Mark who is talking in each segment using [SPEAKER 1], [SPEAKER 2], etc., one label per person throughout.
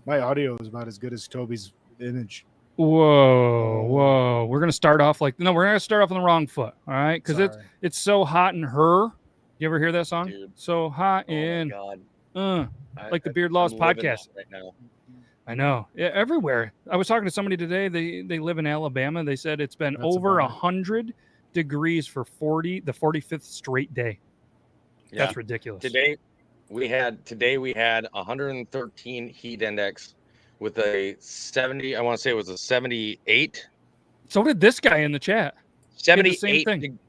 [SPEAKER 1] My audio is about as good as Toby's image.
[SPEAKER 2] Whoa. We're going to start off we're going to start off on the wrong foot, all right? Because it's so hot in her. You ever hear that song?
[SPEAKER 3] Dude.
[SPEAKER 2] So hot in.
[SPEAKER 3] God.
[SPEAKER 2] Like the Beard Laws podcast.
[SPEAKER 3] Right now.
[SPEAKER 2] I know. Yeah, everywhere. I was talking to somebody today. They live in Alabama. They said it's been over 100 degrees for the 45th straight day. Yeah. That's ridiculous.
[SPEAKER 3] Today we had 113 heat index with a 70. I want to say it was a 78.
[SPEAKER 2] So did this guy in the chat.
[SPEAKER 3] 78.
[SPEAKER 2] The same thing.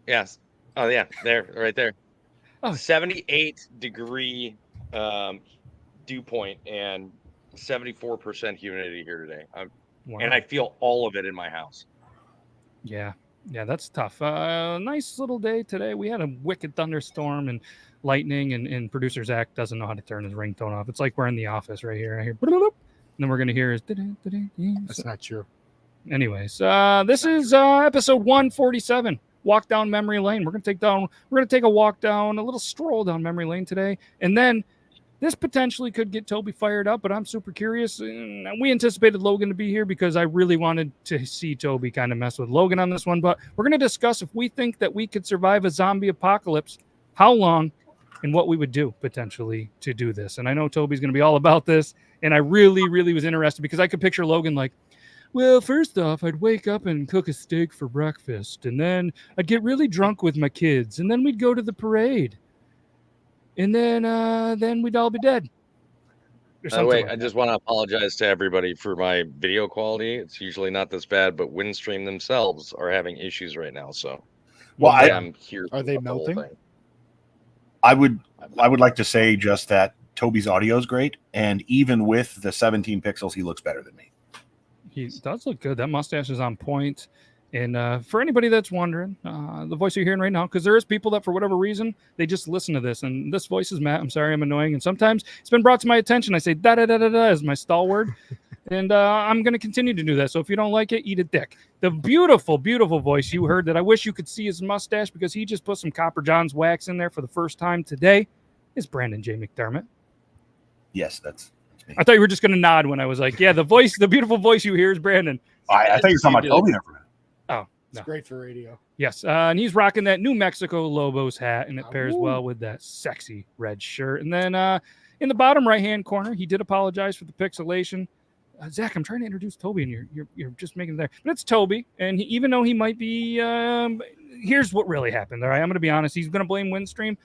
[SPEAKER 3] Yes. Oh yeah, there, right there.
[SPEAKER 2] Oh.
[SPEAKER 3] 78 degree dew point and 74% humidity here today.
[SPEAKER 2] Wow.
[SPEAKER 3] And I feel all of it in my house.
[SPEAKER 2] Yeah, that's tough. Nice little day today. We had a wicked thunderstorm and lightning, and producer Zach doesn't know how to turn his ringtone off. It's like we're in the office right here. I hear, and then we're gonna hear his.
[SPEAKER 1] That's not true.
[SPEAKER 2] Anyways, this is episode 147. Walk down memory lane. We're gonna take a walk down, a little stroll down memory lane today, and then this potentially could get Toby fired up, but I'm super curious. We anticipated Logan to be here because I really wanted to see Toby kind of mess with Logan on this one. But we're going to discuss if we think that we could survive a zombie apocalypse, how long, and what we would do potentially to do this. And I know Toby's going to be all about this. And I really, really was interested because I could picture Logan like, well, first off, I'd wake up and cook a steak for breakfast. And then I'd get really drunk with my kids. And then we'd go to the parade. And then we'd all be dead.
[SPEAKER 3] By the way, I just want to apologize to everybody for my video quality. It's usually not this bad, but Windstream themselves are having issues right now. So,
[SPEAKER 1] I'm here. Are they melting?
[SPEAKER 4] I would like to say just that Toby's audio is great, and even with the 17 pixels, he looks better than me.
[SPEAKER 2] He does look good. That mustache is on point. And for anybody that's wondering, the voice you're hearing right now, because there is people that for whatever reason, they just listen to this. And this voice is Matt. I'm sorry, I'm annoying. And sometimes it's been brought to my attention. I say da-da-da-da-da as my stalwart. And I'm going to continue to do that. So if you don't like it, eat a dick. The beautiful, beautiful voice you heard that I wish you could see his mustache because he just put some Copper John's wax in there for the first time today is Brandon J. McDermott.
[SPEAKER 4] Yes, that's me.
[SPEAKER 2] I thought you were just going to nod when I was like, yeah, the beautiful voice you hear is Brandon.
[SPEAKER 4] I thought you were talking about Toby there for a minute.
[SPEAKER 2] Oh,
[SPEAKER 1] it's great for radio.
[SPEAKER 2] Yes, and he's rocking that New Mexico Lobos hat, and it pairs well with that sexy red shirt. And then in the bottom right-hand corner, he did apologize for the pixelation. Zach, I'm trying to introduce Toby, and you're just making it there. But it's Toby, and even though he might be, here's what really happened. All right, I'm going to be honest. He's going to blame Windstream,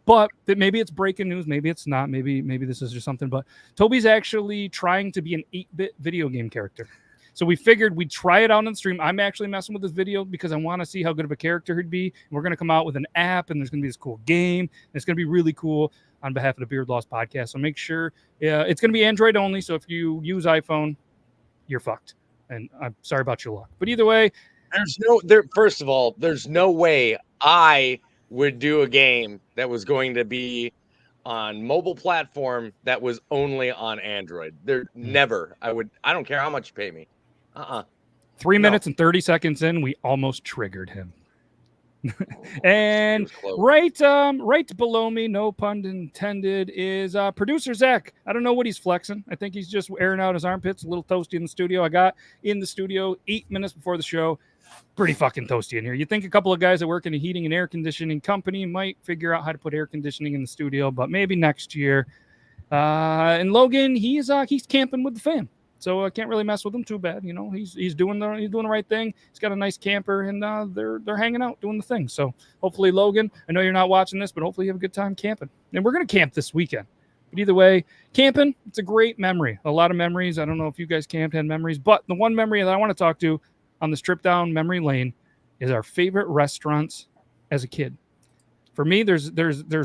[SPEAKER 2] but maybe it's breaking news. Maybe it's not. Maybe this is just something. But Toby's actually trying to be an 8-bit video game character. So we figured we'd try it out on the stream. I'm actually messing with this video because I want to see how good of a character he'd be. We're going to come out with an app, and there's going to be this cool game. And it's going to be really cool on behalf of the Beard Laws podcast. So make sure it's going to be Android only. So if you use iPhone, you're fucked. And I'm sorry about your luck. But either way,
[SPEAKER 3] first of all, there's no way I would do a game that was going to be on mobile platform that was only on Android. Never. I don't care how much you pay me.
[SPEAKER 2] 3 minutes and 30 seconds in, we almost triggered him. And right below me, no pun intended, is producer Zach. I don't know what he's flexing. I think he's just airing out his armpits. A little toasty in the studio. I got in the studio 8 minutes before the show. Pretty fucking toasty in here. You think a couple of guys that work in a heating and air conditioning company might figure out how to put air conditioning in the studio, but maybe next year. And Logan, he's camping with the fam. So I can't really mess with him too bad. You know, he's doing the right thing. He's got a nice camper, and they're hanging out doing the thing. So hopefully, Logan, I know you're not watching this, but hopefully you have a good time camping. And we're gonna camp this weekend. But either way, camping, it's a great memory. A lot of memories. I don't know if you guys camped, had memories, but the one memory that I want to talk to on this trip down memory lane is our favorite restaurants as a kid. For me, there's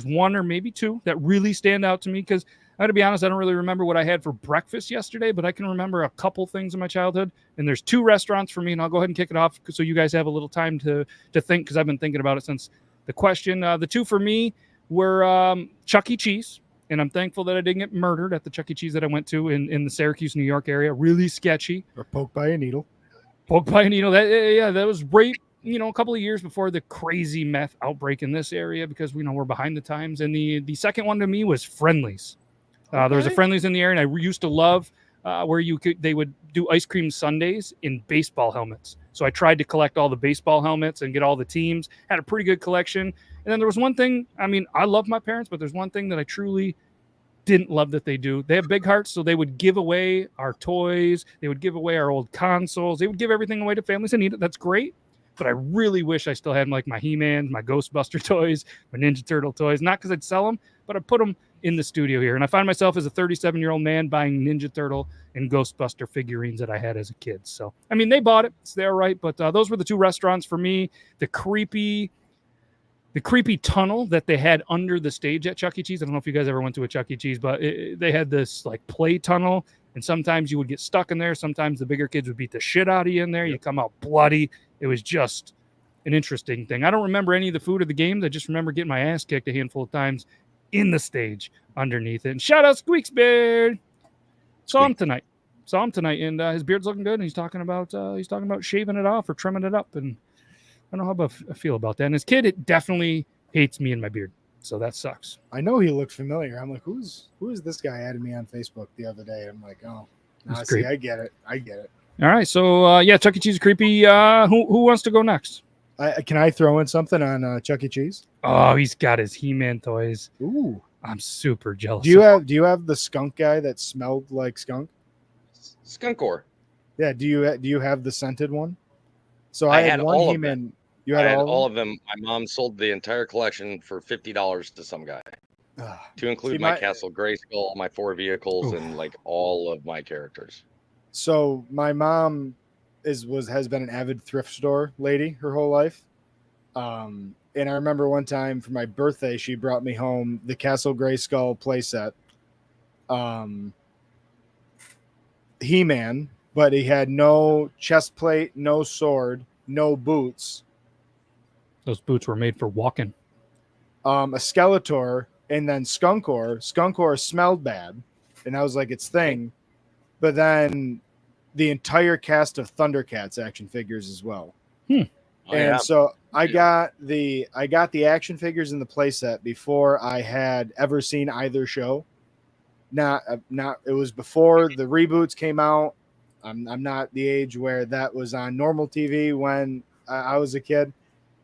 [SPEAKER 2] one or maybe two that really stand out to me because I got to be honest, I don't really remember what I had for breakfast yesterday, but I can remember a couple things in my childhood. And there's two restaurants for me, and I'll go ahead and kick it off so you guys have a little time to think because I've been thinking about it since the question. The two for me were Chuck E. Cheese, and I'm thankful that I didn't get murdered at the Chuck E. Cheese that I went to in the Syracuse, New York area. Really sketchy.
[SPEAKER 1] Or poked by a needle.
[SPEAKER 2] Poked by a needle. That was right. A couple of years before the crazy meth outbreak in this area because we're behind the times. And the second one to me was Friendly's. There was a Friendlies in the area, and I used to love where they would do ice cream sundaes in baseball helmets. So I tried to collect all the baseball helmets and get all the teams. Had a pretty good collection. And then there was one thing. I mean, I love my parents, but there's one thing that I truly didn't love that they do. They have big hearts, so they would give away our toys. They would give away our old consoles. They would give everything away to families that need it. That's great. But I really wish I still had like my He-Man, my Ghostbuster toys, my Ninja Turtle toys. Not because I'd sell them, but I put them in the studio here. And I find myself as a 37-year-old man buying Ninja Turtle and Ghostbuster figurines that I had as a kid. So, I mean, they bought it. So they're right. But those were the two restaurants for me. The creepy tunnel that they had under the stage at Chuck E. Cheese. I don't know if you guys ever went to a Chuck E. Cheese, but they had this like play tunnel. And sometimes you would get stuck in there. Sometimes the bigger kids would beat the shit out of you in there. Yep. You come out bloody. It was just an interesting thing. I don't remember any of the food of the games. I just remember getting my ass kicked a handful of times in the stage underneath it. And shout out Squeaks Beard. Saw him tonight, and his beard's looking good. And he's talking about shaving it off or trimming it up. And I don't know how I feel about that. And his kid, it definitely hates me and my beard, so that sucks.
[SPEAKER 1] I know he looked familiar. I'm like, who is this guy? Added me on Facebook the other day. I'm like, oh, see, I get it.
[SPEAKER 2] All right, so Chuck E. Cheese is creepy. Who wants to go next?
[SPEAKER 1] Can I throw in something on Chuck E. Cheese?
[SPEAKER 2] Oh, he's got his He-Man toys.
[SPEAKER 1] Ooh,
[SPEAKER 2] I'm super jealous.
[SPEAKER 1] Do you have the skunk guy that smelled like skunk?
[SPEAKER 3] Skunkor.
[SPEAKER 1] Yeah. Do you have the scented one? So
[SPEAKER 3] I had
[SPEAKER 1] one
[SPEAKER 3] all
[SPEAKER 1] He-Man.
[SPEAKER 3] of them.
[SPEAKER 1] You had
[SPEAKER 3] all of them. My mom sold the entire collection for $50 to some guy, to include my Castle Grayskull, my 4 vehicles, and like all of my characters.
[SPEAKER 1] So my mom has been an avid thrift store lady her whole life. And I remember one time for my birthday, she brought me home the Castle Grayskull playset. He-Man, but he had no chest plate, no sword, no boots.
[SPEAKER 2] Those boots were made for walking.
[SPEAKER 1] A Skeletor, and then Skunkor. Skunkor smelled bad, and that was like its thing. But then the entire cast of Thundercats action figures as well. So I got the action figures in the playset before I had ever seen either show. It was before the reboots came out. I'm not the age where that was on normal TV when I was a kid.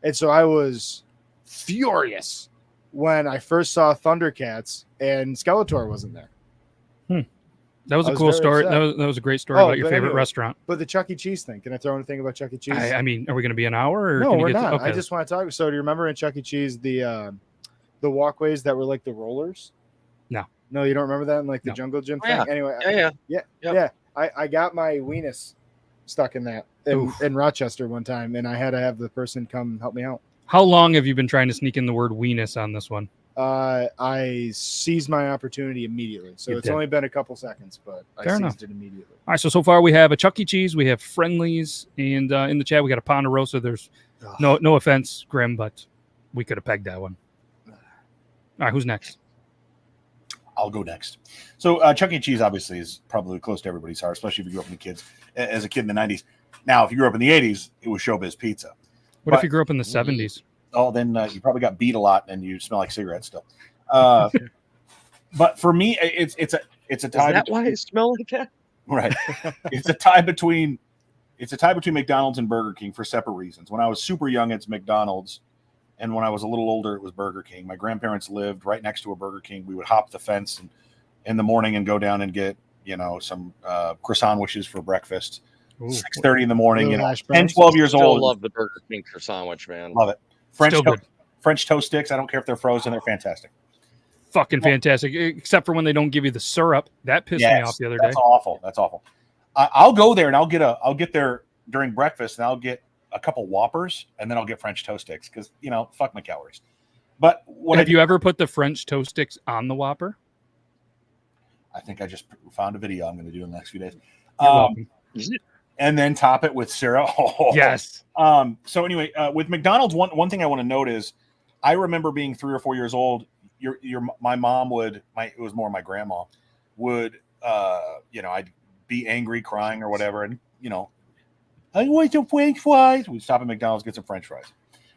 [SPEAKER 1] And so I was furious when I first saw Thundercats and Skeletor wasn't there.
[SPEAKER 2] That was a cool story. That was a great story about your favorite restaurant.
[SPEAKER 1] But the Chuck E. Cheese thing. Can I throw anything about Chuck E. Cheese?
[SPEAKER 2] I mean, are we going to be an hour? Or
[SPEAKER 1] no, we're not. Okay. I just want to talk. So do you remember in Chuck E. Cheese the walkways that were like the rollers? No, you don't remember that in like the jungle gym thing?
[SPEAKER 3] Yeah.
[SPEAKER 1] Anyway, yeah. I got my weenus stuck in that in Rochester one time, and I had to have the person come help me out.
[SPEAKER 2] How long have you been trying to sneak in the word weenus on this one?
[SPEAKER 1] I seized my opportunity immediately. So it's only been a couple seconds, but I seized it immediately.
[SPEAKER 2] All right, so far we have a Chuck E. Cheese, we have Friendlies, and in the chat we got a Ponderosa. There's no offense, Grim, but we could have pegged that one. All right, who's next?
[SPEAKER 4] I'll go next. So Chuck E. Cheese obviously is probably close to everybody's heart, especially if you grew up as a kid in the 90s. Now, if you grew up in the 80s, it was Showbiz Pizza.
[SPEAKER 2] What if you grew up in the 70s?
[SPEAKER 4] Oh, then you probably got beat a lot and you smell like cigarettes still. But for me, it's a tie.
[SPEAKER 3] Is that why it smells like that?
[SPEAKER 4] Right. It's a tie between McDonald's and Burger King for separate reasons. When I was super young, it's McDonald's. And when I was a little older, it was Burger King. My grandparents lived right next to a Burger King. We would hop the fence in the morning and go down and get, some croissant wishes for breakfast. 6:30 in the morning. 10, 12 years old.
[SPEAKER 3] I love the Burger King croissant wish, man.
[SPEAKER 4] Love it. French toast sticks. I don't care if they're frozen. They're fantastic.
[SPEAKER 2] Fucking fantastic. Except for when they don't give you the syrup. That pissed me off the other day.
[SPEAKER 4] That's awful. That's awful. I'll go there and I'll get there during breakfast and I'll get a couple Whoppers, and then I'll get French toast sticks because, fuck my calories. But
[SPEAKER 2] have you ever put the French toast sticks on the Whopper?
[SPEAKER 4] I think I just found a video I'm going to do in the next few days.
[SPEAKER 2] Welcome.
[SPEAKER 4] And then top it with syrup.
[SPEAKER 2] Yes.
[SPEAKER 4] So anyway, with McDonald's, one thing I want to note is I remember being 3 or 4 years old. My mom it was more my grandma would, I'd be angry, crying or whatever. And, I want some French fries. We'd stop at McDonald's, get some French fries.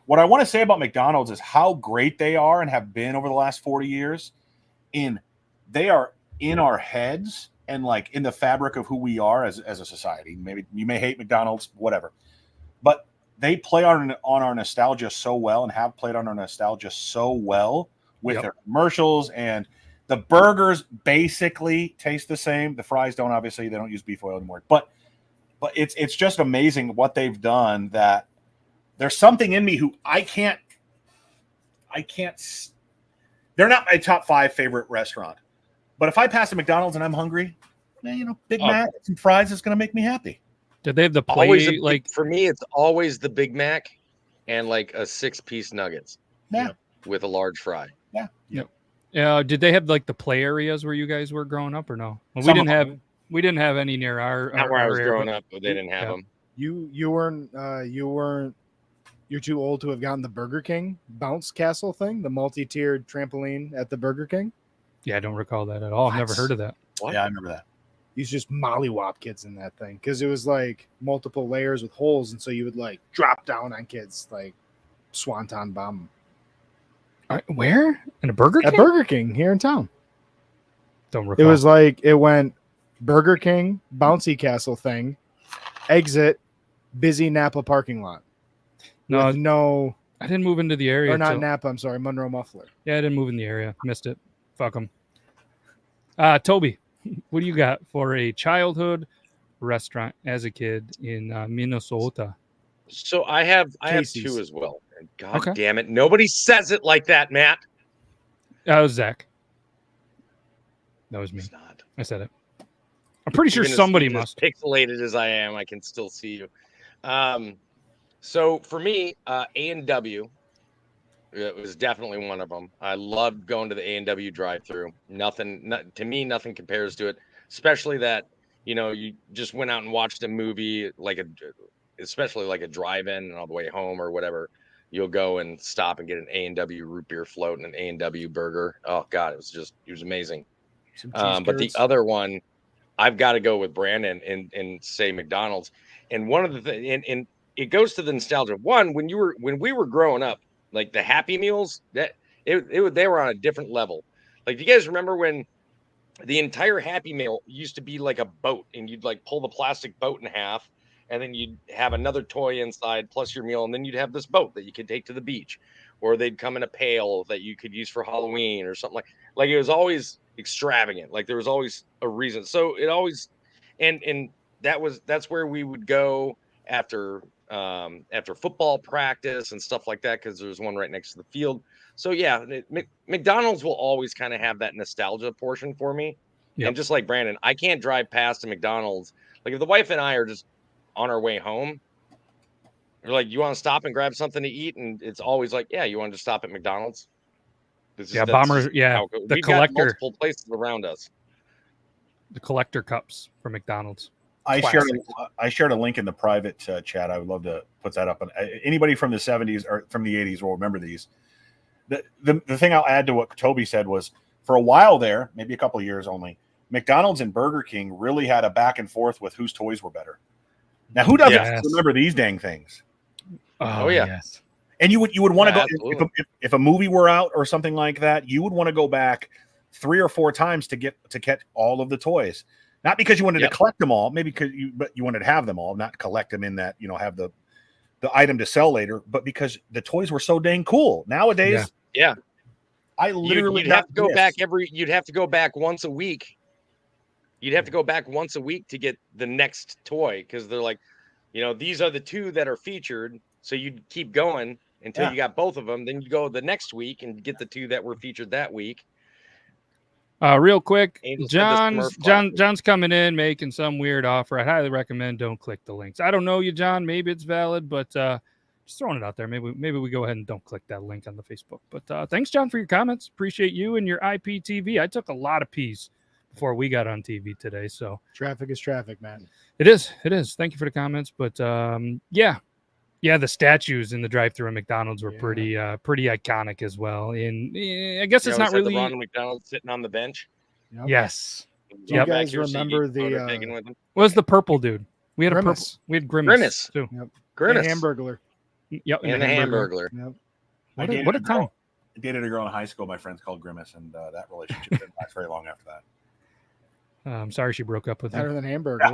[SPEAKER 4] What I want to say about McDonald's is how great they are and have been over the last 40 years. They are in our heads and like in the fabric of who we are as a society. Maybe you may hate McDonald's, whatever, but they play on our nostalgia so well and have played on our nostalgia so well with their commercials, and the burgers basically taste the same. The fries don't, obviously they don't use beef oil anymore, but it's just amazing what they've done. That there's something in me who I can't, they're not my top 5 favorite restaurant, but if I pass a McDonald's and I'm hungry, Big Mac and fries is going to make me happy.
[SPEAKER 2] Did they have the play
[SPEAKER 3] always for me? It's always the Big Mac and like a 6-piece nuggets, with a large fry.
[SPEAKER 2] Yeah. Did they have like the play areas where you guys were growing up or no? Well, we didn't have any near our.
[SPEAKER 3] Not where I was growing up, but they didn't have them.
[SPEAKER 1] You weren't. You're too old to have gotten the Burger King bounce castle thing, the multi-tiered trampoline at the Burger King.
[SPEAKER 2] Yeah, I don't recall that at all. I've never heard of that.
[SPEAKER 4] What? Yeah, I remember that.
[SPEAKER 1] You just mollywop kids in that thing because it was like multiple layers with holes, and so you would like drop down on kids like swanton bomb.
[SPEAKER 2] Where? In a Burger King?
[SPEAKER 1] At Burger King here in town.
[SPEAKER 2] Don't recall.
[SPEAKER 1] It was like it went Burger King bouncy castle thing, exit busy Napa parking lot. No,
[SPEAKER 2] I didn't move into the area.
[SPEAKER 1] Or not Napa. I'm sorry, Monroe Muffler.
[SPEAKER 2] Yeah, I didn't move in the area. Missed it. Fuck them. Toby, what do you got for a childhood restaurant as a kid in Minnesota?
[SPEAKER 3] So I have 2 as well. And God damn it, nobody says it like that, Matt.
[SPEAKER 2] That was Zach. That was me.
[SPEAKER 3] It's not.
[SPEAKER 2] I said it. I'm pretty sure somebody must.
[SPEAKER 3] As pixelated as I am, I can still see you. So for me, A&W, it was definitely one of them. I loved going to the A&W drive-thru. Nothing compares to it. Especially that, you just went out and watched a movie, especially like a drive-in, and on the way home or whatever, you'll go and stop and get an A&W root beer float and an A&W burger. Oh God, it was amazing. But the other one, I've got to go with Brandon and say McDonald's. And one of the things, and it goes to the nostalgia. One, when we were growing up, like the Happy Meals, they were on a different level. Like, do you guys remember when the entire Happy Meal used to be like a boat, and you'd like pull the plastic boat in half, and then you'd have another toy inside plus your meal, and then you'd have this boat that you could take to the beach, or they'd come in a pail that you could use for Halloween or something like it was always extravagant. Like there was always a reason. So it always, and that's where we would go after football practice and stuff like that, because there's one right next to the field. So yeah, McDonald's will always kind of have that nostalgia portion for me. Yep. And just like Brandon, I can't drive past a McDonald's. Like if the wife and I are just on our way home, we're like, you want to stop and grab something to eat? And it's always like, yeah, you want to stop at McDonald's?
[SPEAKER 2] Bombers. Yeah,
[SPEAKER 3] we've got multiple places around us.
[SPEAKER 2] The collector cups for McDonald's.
[SPEAKER 4] I shared a link in the private chat. I would love to put that up. And anybody from the 70s or from the 80s will remember these. The thing I'll add to what Toby said was, for a while there, maybe a couple of years only, McDonald's and Burger King really had a back and forth with whose toys were better. Now, who doesn't remember these dang things?
[SPEAKER 3] Oh yeah.
[SPEAKER 4] Yes. And you would want to go if a movie were out or something like that, you would want to go back 3 or 4 times to get all of the toys. Not because you wanted to collect them all, maybe but you wanted to have them all, not collect them in that, have the item to sell later, but because the toys were so dang cool. Nowadays, I literally
[SPEAKER 3] you'd have to go back once a week. You'd have to go back once a week to get the next toy, because they're like, these are the 2 that are featured. So you'd keep going until you got both of them. Then you go the next week and get the 2 that were featured that week.
[SPEAKER 2] Real quick, John's coming in making some weird offer. I highly recommend don't click the links. I don't know you, John. Maybe it's valid, but just throwing it out there. Maybe we go ahead and don't click that link on the Facebook. But thanks, John, for your comments. Appreciate you and your IPTV. I took a lot of peas before we got on TV today. So
[SPEAKER 1] traffic is traffic, man.
[SPEAKER 2] It is. Thank you for the comments. But yeah, the statues in the drive-thru at McDonald's were pretty iconic as well. And I guess it's not really
[SPEAKER 3] the Ronald McDonald sitting on the bench.
[SPEAKER 1] Yep.
[SPEAKER 2] Yes.
[SPEAKER 1] Do you guys remember
[SPEAKER 2] what was the purple dude? We had
[SPEAKER 1] Grimace.
[SPEAKER 2] We had Grimace too.
[SPEAKER 1] Yep.
[SPEAKER 3] Grimace.
[SPEAKER 1] And Hamburglar.
[SPEAKER 2] Yep.
[SPEAKER 3] And the Hamburglar.
[SPEAKER 1] Yep.
[SPEAKER 2] What a time.
[SPEAKER 4] I dated a girl in high school my friends called Grimace, and that relationship didn't last very long after that.
[SPEAKER 2] I'm sorry she broke up with
[SPEAKER 1] Better
[SPEAKER 2] me.
[SPEAKER 1] than hamburger.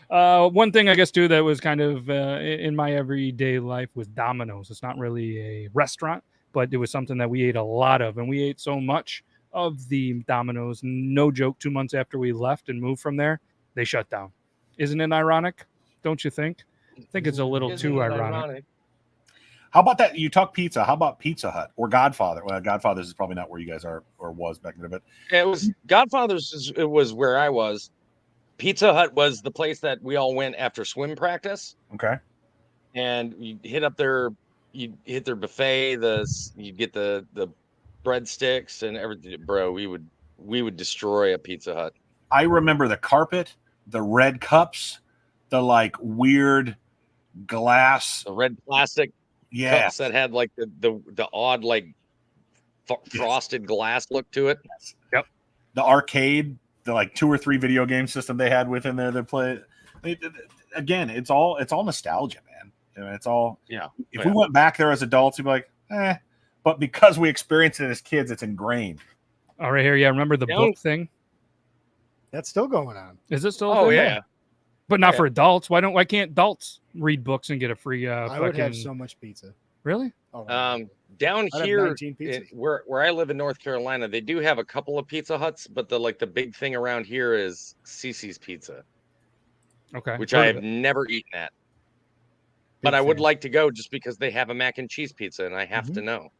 [SPEAKER 2] One thing I guess too that was kind of in my everyday life was Domino's. It's not really a restaurant, but it was something that we ate a lot of, and we ate so much of the Domino's. No joke. 2 months after we left and moved from there, they shut down. Isn't it ironic? Don't you think? I think it's a little
[SPEAKER 3] Isn't
[SPEAKER 2] too
[SPEAKER 3] it
[SPEAKER 2] ironic.
[SPEAKER 4] How about that? You talk pizza. How about Pizza Hut or Godfather? Well, Godfather's is probably not where you guys are or was back then, but
[SPEAKER 3] It was Godfather's. It was where I was. Pizza Hut was the place that we all went after swim practice,
[SPEAKER 4] okay.
[SPEAKER 3] and you hit their buffet. You get the breadsticks and everything, bro. We would destroy a Pizza Hut.
[SPEAKER 4] I remember the carpet, the red cups, the like weird glass.
[SPEAKER 3] The red plastic cups that had like the odd like frosted glass look to it.
[SPEAKER 2] Yep.
[SPEAKER 4] The arcade, the like 2 or 3 video game system they had within there that play. Again, it's all nostalgia, man. You know, it's all.
[SPEAKER 3] Yeah.
[SPEAKER 4] If we went back there as adults, we'd be like, eh. But because we experienced it as kids, it's ingrained.
[SPEAKER 2] All right, here, yeah. Remember the book thing?
[SPEAKER 1] That's still going on.
[SPEAKER 2] Is it still?
[SPEAKER 3] Oh
[SPEAKER 2] thing?
[SPEAKER 3] yeah.
[SPEAKER 2] But not for adults. Why can't adults read books and get a free?
[SPEAKER 1] I would have so much pizza.
[SPEAKER 2] Really?
[SPEAKER 1] Oh,
[SPEAKER 3] Down
[SPEAKER 1] I'd have
[SPEAKER 3] here,
[SPEAKER 1] 19 pizzas.
[SPEAKER 3] where I live in North Carolina, they do have a couple of Pizza Huts, but the big thing around here is Cece's Pizza,
[SPEAKER 2] Okay.
[SPEAKER 3] which I have never eaten at. But I would like to go just because they have a mac and cheese pizza, and I have to know.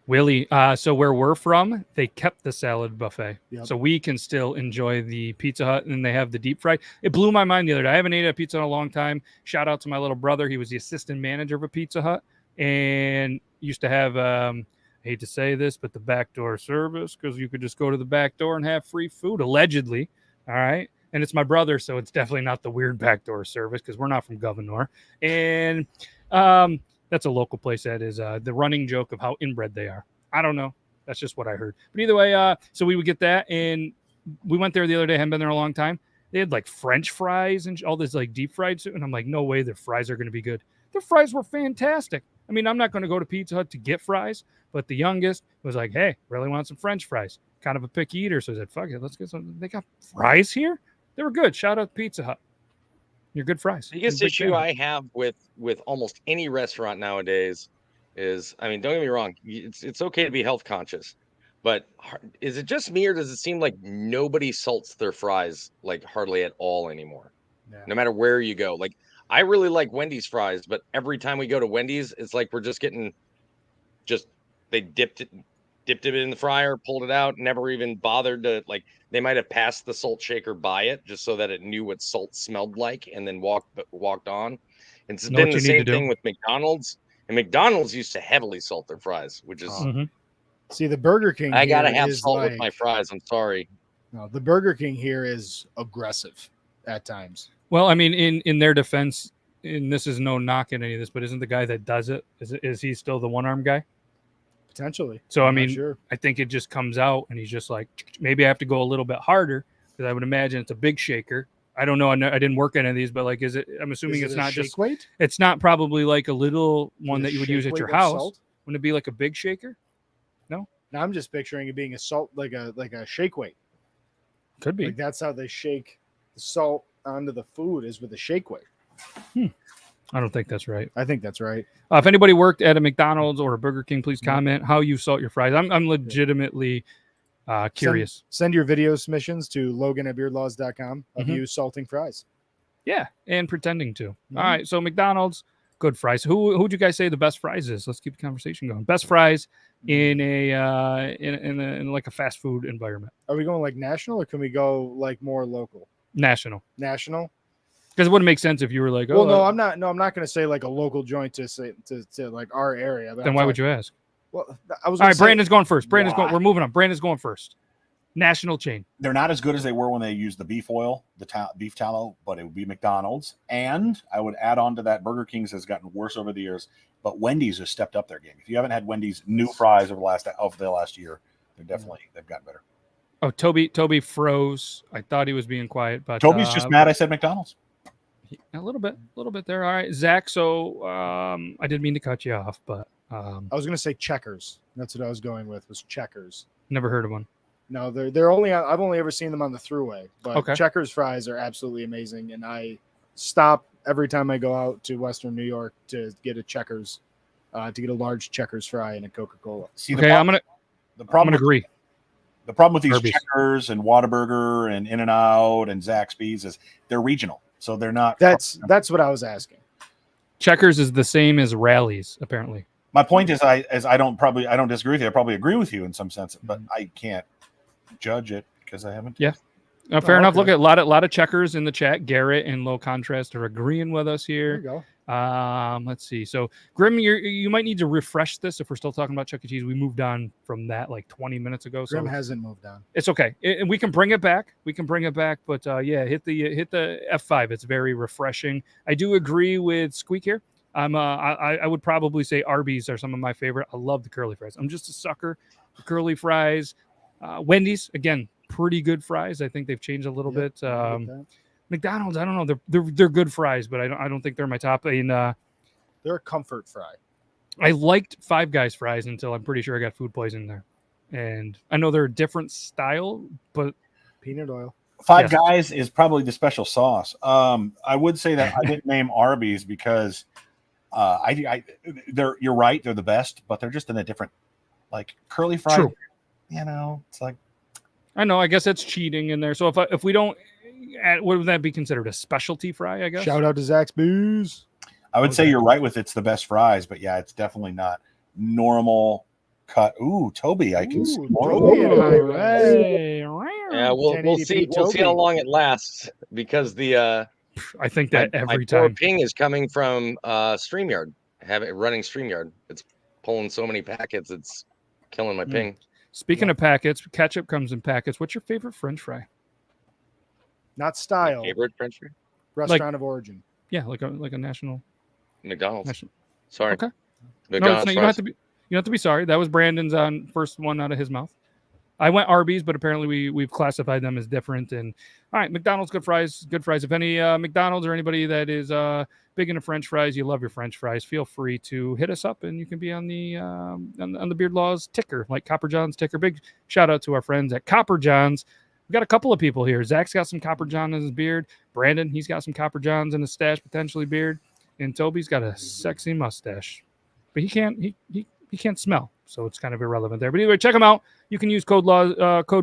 [SPEAKER 2] Willie, so where we're from, they kept the salad buffet.
[SPEAKER 1] Yep.
[SPEAKER 2] So we can still enjoy the Pizza Hut, and they have the deep fried. It blew my mind the other day. I haven't ate a pizza in a long time. Shout out to my little brother. He was the assistant manager of a Pizza Hut and used to have, I hate to say this, but the backdoor service, because you could just go to the back door and have free food, allegedly. All right. And it's my brother, so it's definitely not the weird backdoor service because we're not from Governor. And that's a local place that is the running joke of how inbred they are. I don't know. That's just what I heard. But either way, so we would get that. And we went there the other day. Hadn't been there a long time. They had like French fries and all this like deep fried soup. And I'm like, no way their fries are going to be good. Their fries were fantastic. I mean, I'm not going to go to Pizza Hut to get fries, but the youngest was like, hey, really want some French fries. Kind of a picky eater. So I said, fuck it, let's get some. They got fries here? They were good. Shout out to Pizza Hut. You're good fries.
[SPEAKER 3] The biggest issue I have with almost any restaurant nowadays is, I mean, don't get me wrong, it's okay to be health conscious, but is it just me or does it seem like nobody salts their fries like hardly at all anymore? Yeah. No matter where you go. Like I really like Wendy's fries, but every time we go to Wendy's, it's like we're just getting they dipped it in the fryer, pulled it out, never even bothered to like. They might have passed the salt shaker by it just so that it knew what salt smelled like, and then walked on. And it's been the same thing with McDonald's. And McDonald's used to heavily salt their fries, which is
[SPEAKER 1] see the Burger King.
[SPEAKER 3] I gotta have salt with my fries. I'm sorry.
[SPEAKER 1] No, the Burger King here is aggressive at times.
[SPEAKER 2] Well, I mean, in their defense, and this is no knock in any of this, but isn't the guy that does it is he still the one-arm guy?
[SPEAKER 1] Potentially.
[SPEAKER 2] So, I mean, I think it just comes out and he's just like, maybe I have to go a little bit harder because I would imagine it's a big shaker. I don't know. I didn't work any of these, but like, I'm assuming it's not just
[SPEAKER 1] weight.
[SPEAKER 2] It's not probably like a little one that you would use at your house.
[SPEAKER 1] Salt?
[SPEAKER 2] Wouldn't it be like a big shaker? No.
[SPEAKER 1] Now I'm just picturing it being a salt, like a shake weight.
[SPEAKER 2] Could be.
[SPEAKER 1] Like that's how they shake the salt onto the food is with a shake weight.
[SPEAKER 2] I don't think that's right.
[SPEAKER 1] I think that's right.
[SPEAKER 2] If anybody worked at a McDonald's or a Burger King, please comment how you salt your fries. I'm legitimately curious.
[SPEAKER 1] Send your video submissions to logan@beardlaws.com of you salting fries.
[SPEAKER 2] Yeah, and pretending to. All right, so McDonald's, good fries. Who'd you guys say the best fries is? Let's keep the conversation going. Best fries in in like a fast food environment.
[SPEAKER 1] Are we going like national or can we go like more local?
[SPEAKER 2] National.
[SPEAKER 1] National.
[SPEAKER 2] Because it wouldn't make sense if you were like, oh,
[SPEAKER 1] well, no, I'm not going to say like a local joint to say to like our area.
[SPEAKER 2] Then why would you ask?
[SPEAKER 1] Well, I was.
[SPEAKER 2] All right, Brandon's going first. We're moving on. Brandon's going first. National chain.
[SPEAKER 4] They're not as good as they were when they used the beef oil, beef tallow, but it would be McDonald's. And I would add on to that, Burger King's has gotten worse over the years, but Wendy's has stepped up their game. If you haven't had Wendy's new fries over the last year, they've gotten better.
[SPEAKER 2] Oh, Toby froze. I thought he was being quiet, but
[SPEAKER 4] Toby's just mad I said McDonald's.
[SPEAKER 2] A little bit there. All right, Zach. So I didn't mean to cut you off, but
[SPEAKER 1] I was going to say Checkers. That's what I was going with. Was Checkers.
[SPEAKER 2] Never heard of one.
[SPEAKER 1] No, they're only I've only ever seen them on the throughway, but
[SPEAKER 2] Okay.
[SPEAKER 1] Checkers fries are absolutely amazing, and I stop every time I go out to Western New York to get a Checkers, to get a large Checkers fry and a Coca-Cola.
[SPEAKER 4] See,
[SPEAKER 2] Okay, I'm gonna agree.
[SPEAKER 4] The problem with these
[SPEAKER 2] Arby's.
[SPEAKER 4] Checkers and Whataburger and In-N-Out and Zaxby's is they're regional, so they're not.
[SPEAKER 1] That's what I was asking.
[SPEAKER 2] Checkers is the same as Rallies, apparently.
[SPEAKER 4] My point is, I don't disagree with you. I probably agree with you in some sense, but I can't judge it because I haven't.
[SPEAKER 2] Yeah. Fair enough.
[SPEAKER 1] Okay.
[SPEAKER 2] Look at a lot of Checkers in the chat. Garrett and Low Contrast are agreeing with us
[SPEAKER 1] There
[SPEAKER 2] here.
[SPEAKER 1] you go.
[SPEAKER 2] Let's see. So Grim, you might need to refresh this if we're still talking about Chuck E. Cheese. We moved on from that like 20 minutes ago.
[SPEAKER 1] Grim
[SPEAKER 2] So
[SPEAKER 1] hasn't moved on.
[SPEAKER 2] it's okay. And we can bring it back. But yeah, hit the F5. It's very refreshing. I do agree with Squeak here. I would probably say Arby's are some of my favorite. I love the curly fries. I'm just a sucker for curly fries. Wendy's, again, pretty good fries. I think they've changed a little bit. McDonald's, I don't know. They're good fries, but I don't think they're my top. And
[SPEAKER 1] They're a comfort fry.
[SPEAKER 2] I liked Five Guys fries until I'm pretty sure I got food poisoning there. And I know they're a different style, but
[SPEAKER 1] Peanut oil.
[SPEAKER 4] Five
[SPEAKER 2] Yes.
[SPEAKER 4] Guys is probably the special sauce. I would say that I didn't name Arby's because you're right, they're the best, but they're just in a different, like curly fries.
[SPEAKER 2] True.
[SPEAKER 4] You know, it's like
[SPEAKER 2] I know. I guess that's cheating in there. So if we don't, what would that be considered? A specialty fry? I guess.
[SPEAKER 1] Shout out to Zaxby's.
[SPEAKER 4] I would say you're right with it's the best fries, but yeah, it's definitely not normal cut. Ooh, Toby, I can see
[SPEAKER 1] Ooh,
[SPEAKER 4] more.
[SPEAKER 1] Toby and I,
[SPEAKER 2] Hey,
[SPEAKER 3] Yeah, we'll
[SPEAKER 1] 1080p
[SPEAKER 3] see. We'll see how
[SPEAKER 1] Toby.
[SPEAKER 3] long it lasts because the
[SPEAKER 2] I think that
[SPEAKER 3] my
[SPEAKER 2] every
[SPEAKER 3] poor
[SPEAKER 2] time.
[SPEAKER 3] ping is coming from StreamYard. Have it running StreamYard. It's pulling so many packets. It's killing my ping.
[SPEAKER 2] Speaking of packets, ketchup comes in packets. What's your favorite French fry?
[SPEAKER 1] Not style.
[SPEAKER 3] Favorite French fry?
[SPEAKER 1] Restaurant of origin.
[SPEAKER 2] Yeah, like a national.
[SPEAKER 3] McDonald's. Sorry.
[SPEAKER 2] Okay. No,
[SPEAKER 3] McDonald's
[SPEAKER 2] you don't have to be. You don't have to be sorry. That was Brandon's first one out of his mouth. I went Arby's, but apparently we've classified them as different. And all right, McDonald's good fries. If any McDonald's or anybody that is big into French fries, you love your French fries, feel free to hit us up, and you can be on the Beard Laws ticker, like Copper John's ticker. Big shout out to our friends at Copper John's. We've got a couple of people here. Zach's got some Copper John in his beard. Brandon, he's got some Copper Johns in his stash, potentially beard. And Toby's got a sexy mustache, but he can't smell, so it's kind of irrelevant there. But anyway, check them out. You can use code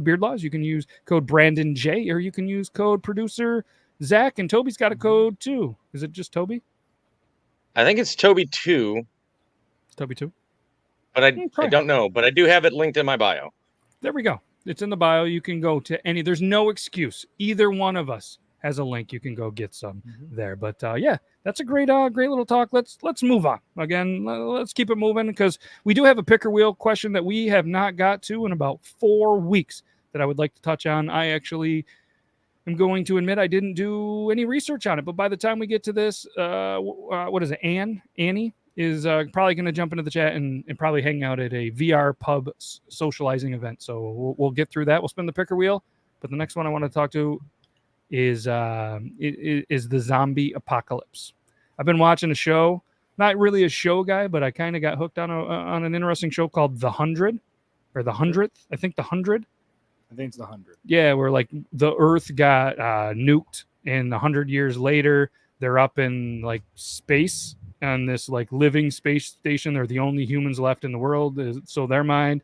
[SPEAKER 2] Beard Laws. You can use code Brandon J, or you can use code producer Zach. And Toby's got a code too. Is it just Toby?
[SPEAKER 3] I think it's Toby 2,
[SPEAKER 2] Toby 2.
[SPEAKER 3] but I don't know. But I do have it linked in my bio.
[SPEAKER 2] There we go. It's in the bio. You can go to any. There's no excuse. Either one of us has a link. You can go get some there. But yeah, that's a great little talk. Let's move on. Again, let's keep it moving because we do have a picker wheel question that we have not got to in about 4 weeks that I would like to touch on. I actually am going to admit I didn't do any research on it, but by the time we get to this, what is it? Annie is probably going to jump into the chat and probably hang out at a VR pub socializing event. So we'll get through that. We'll spin the picker wheel. But the next one I want to talk to is the zombie apocalypse. I've been watching a show, not really a show guy, but I kind of got hooked on an interesting show called The 100 or The 100th. I think The 100.
[SPEAKER 1] I think it's the 100.
[SPEAKER 2] Yeah, where like the Earth got nuked, and 100 years later they're up in like space on this like living space station. They're the only humans left in the world, so their mind.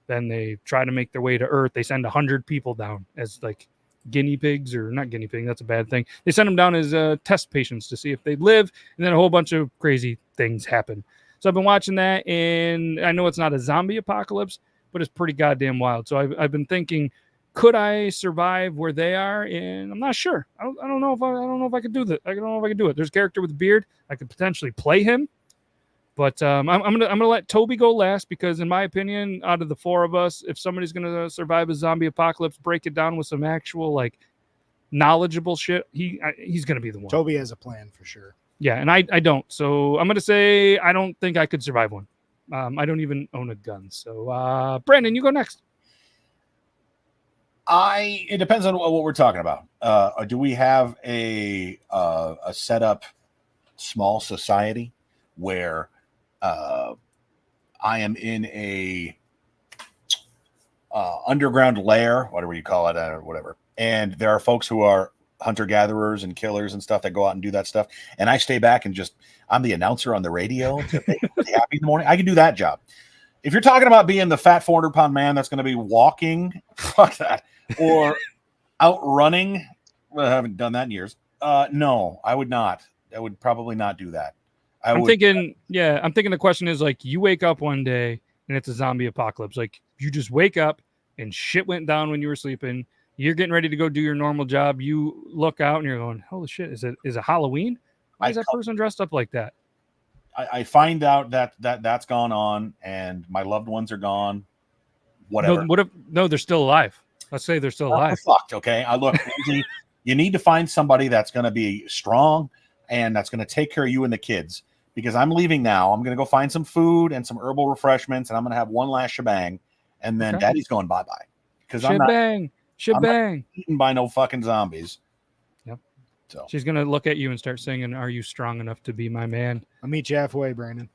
[SPEAKER 2] Then they try to make their way to Earth. They send 100 people down as like guinea pigs, or not guinea pig, that's a bad thing. They send them down as test patients to see if they live, and then a whole bunch of crazy things happen. So I've been watching that, and I know it's not a zombie apocalypse, but it's pretty goddamn wild. So I've been thinking, could I survive where they are? And I'm not sure. I don't know if I could do that. I don't know if I could do it. There's a character with a beard. I could potentially play him. But I'm gonna let Toby go last because, in my opinion, out of the four of us, if somebody's gonna survive a zombie apocalypse, break it down with some actual like knowledgeable shit, he's gonna be the one.
[SPEAKER 1] Toby has a plan for sure.
[SPEAKER 2] Yeah, and I don't. So I'm gonna say I don't think I could survive one. I don't even own a gun. So Brandon, you go next.
[SPEAKER 4] It depends on what we're talking about. Do we have a set up small society where I am in a underground lair, whatever you call it, or whatever. And there are folks who are hunter-gatherers and killers and stuff that go out and do that stuff. And I stay back and I'm the announcer on the radio to make everybody happy in the morning. I can do that job. If you're talking about being the fat 400-pound man that's going to be walking, fuck that, or out running, well, I haven't done that in years. No, I would not. I would probably not do that. I'm thinking
[SPEAKER 2] the question is like, you wake up one day and it's a zombie apocalypse. Like, you just wake up and shit went down when you were sleeping. You're getting ready to go do your normal job. You look out and you're going, holy shit, is it Halloween? Why is that person dressed up like that?
[SPEAKER 4] I find out that's gone on and my loved ones are gone. Whatever.
[SPEAKER 2] No, they're still alive. Let's say they're still alive.
[SPEAKER 4] Fucked, okay? I look, you need to find somebody that's going to be strong and that's going to take care of you and the kids, because I'm leaving now. I'm going to go find some food and some herbal refreshments, and I'm going to have one last shebang, and then Daddy's going bye-bye. Because I'm not eaten by no fucking zombies.
[SPEAKER 2] Yep.
[SPEAKER 4] So
[SPEAKER 2] she's going to look at you and start singing, "Are you strong enough to be my man?"
[SPEAKER 1] I'll meet you halfway, Brandon.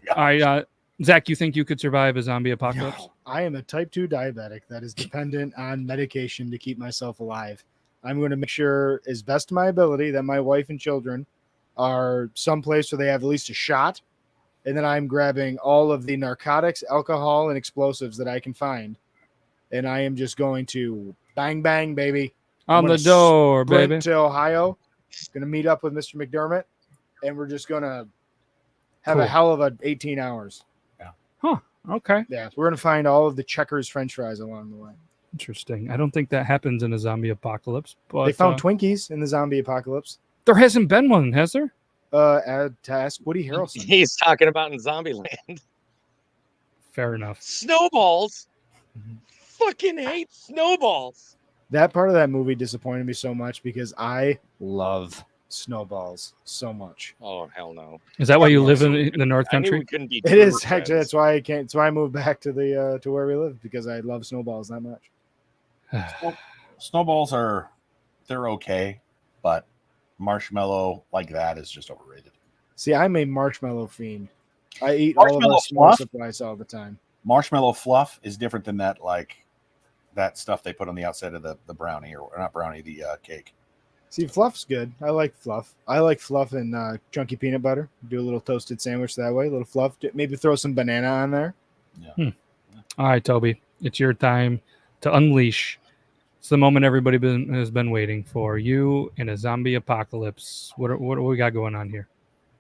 [SPEAKER 2] Yeah. All right, Zach, you think you could survive a zombie apocalypse?
[SPEAKER 1] No, I am a type 2 diabetic that is dependent on medication to keep myself alive. I'm going to make sure, as best of my ability, that my wife and children are someplace where they have at least a shot. And then I'm grabbing all of the narcotics, alcohol, and explosives that I can find. And I am just going to bang, bang, baby.
[SPEAKER 2] On the door, baby.
[SPEAKER 1] To Ohio. Going to meet up with Mr. McDermott. And we're just going to have a hell of a 18 hours.
[SPEAKER 4] Yeah.
[SPEAKER 2] Huh. Okay.
[SPEAKER 1] Yeah. We're going to find all of the Checkers French fries along the way.
[SPEAKER 2] Interesting. I don't think that happens in a zombie apocalypse. But
[SPEAKER 1] they found Twinkies in the zombie apocalypse.
[SPEAKER 2] There hasn't been one, has there?
[SPEAKER 1] To ask Woody Harrelson.
[SPEAKER 3] He's talking about in Zombieland.
[SPEAKER 2] Fair enough.
[SPEAKER 3] Snowballs. Fucking hate snowballs.
[SPEAKER 1] That part of that movie disappointed me so much because I love snowballs so much.
[SPEAKER 3] Oh, hell no.
[SPEAKER 2] Is that why you live in the North Country?
[SPEAKER 1] It is actually. That's why I can't. That's why I moved back to the to where we live, because I love snowballs that much.
[SPEAKER 4] Snowballs they're okay, but marshmallow like that is just overrated.
[SPEAKER 1] See, I'm a marshmallow fiend. I eat all of our small supplies all the time.
[SPEAKER 4] Marshmallow fluff is different than that, like that stuff they put on the outside of the brownie, or not brownie, the cake.
[SPEAKER 1] See, fluff's good. I like fluff. I like fluff and chunky peanut butter. Do a little toasted sandwich that way. A little fluff. Maybe throw some banana on there.
[SPEAKER 4] Yeah.
[SPEAKER 2] All right, Toby, it's your time to unleash. It's the moment everybody has been waiting for. You in a zombie apocalypse. What do we got going on here?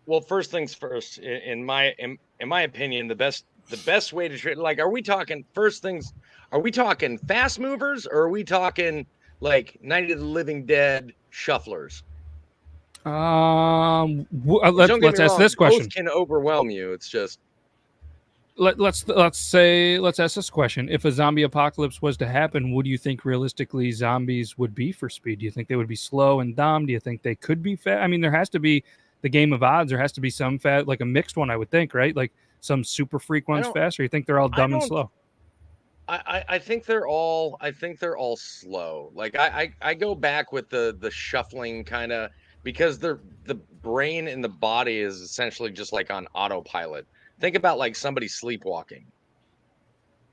[SPEAKER 3] Well, first things first. In my opinion, the best way to treat, like, are we talking first things? Are we talking fast movers, or are we talking like Night of the Living Dead shufflers?
[SPEAKER 2] Let's ask this question.
[SPEAKER 3] Both can overwhelm you. It's just
[SPEAKER 2] let's ask this question. If a zombie apocalypse was to happen, what do you think realistically zombies would be for speed? Do you think they would be slow and dumb? Do you think they could be fast? I mean, there has to be the game of odds. There has to be some fast, like a mixed one, I would think, right? Like some super freak ones fast, or you think they're all dumb and slow?
[SPEAKER 3] I think they're all slow. Like I go back with the shuffling kind of, because the brain and the body is essentially just like on autopilot. Think about like somebody sleepwalking.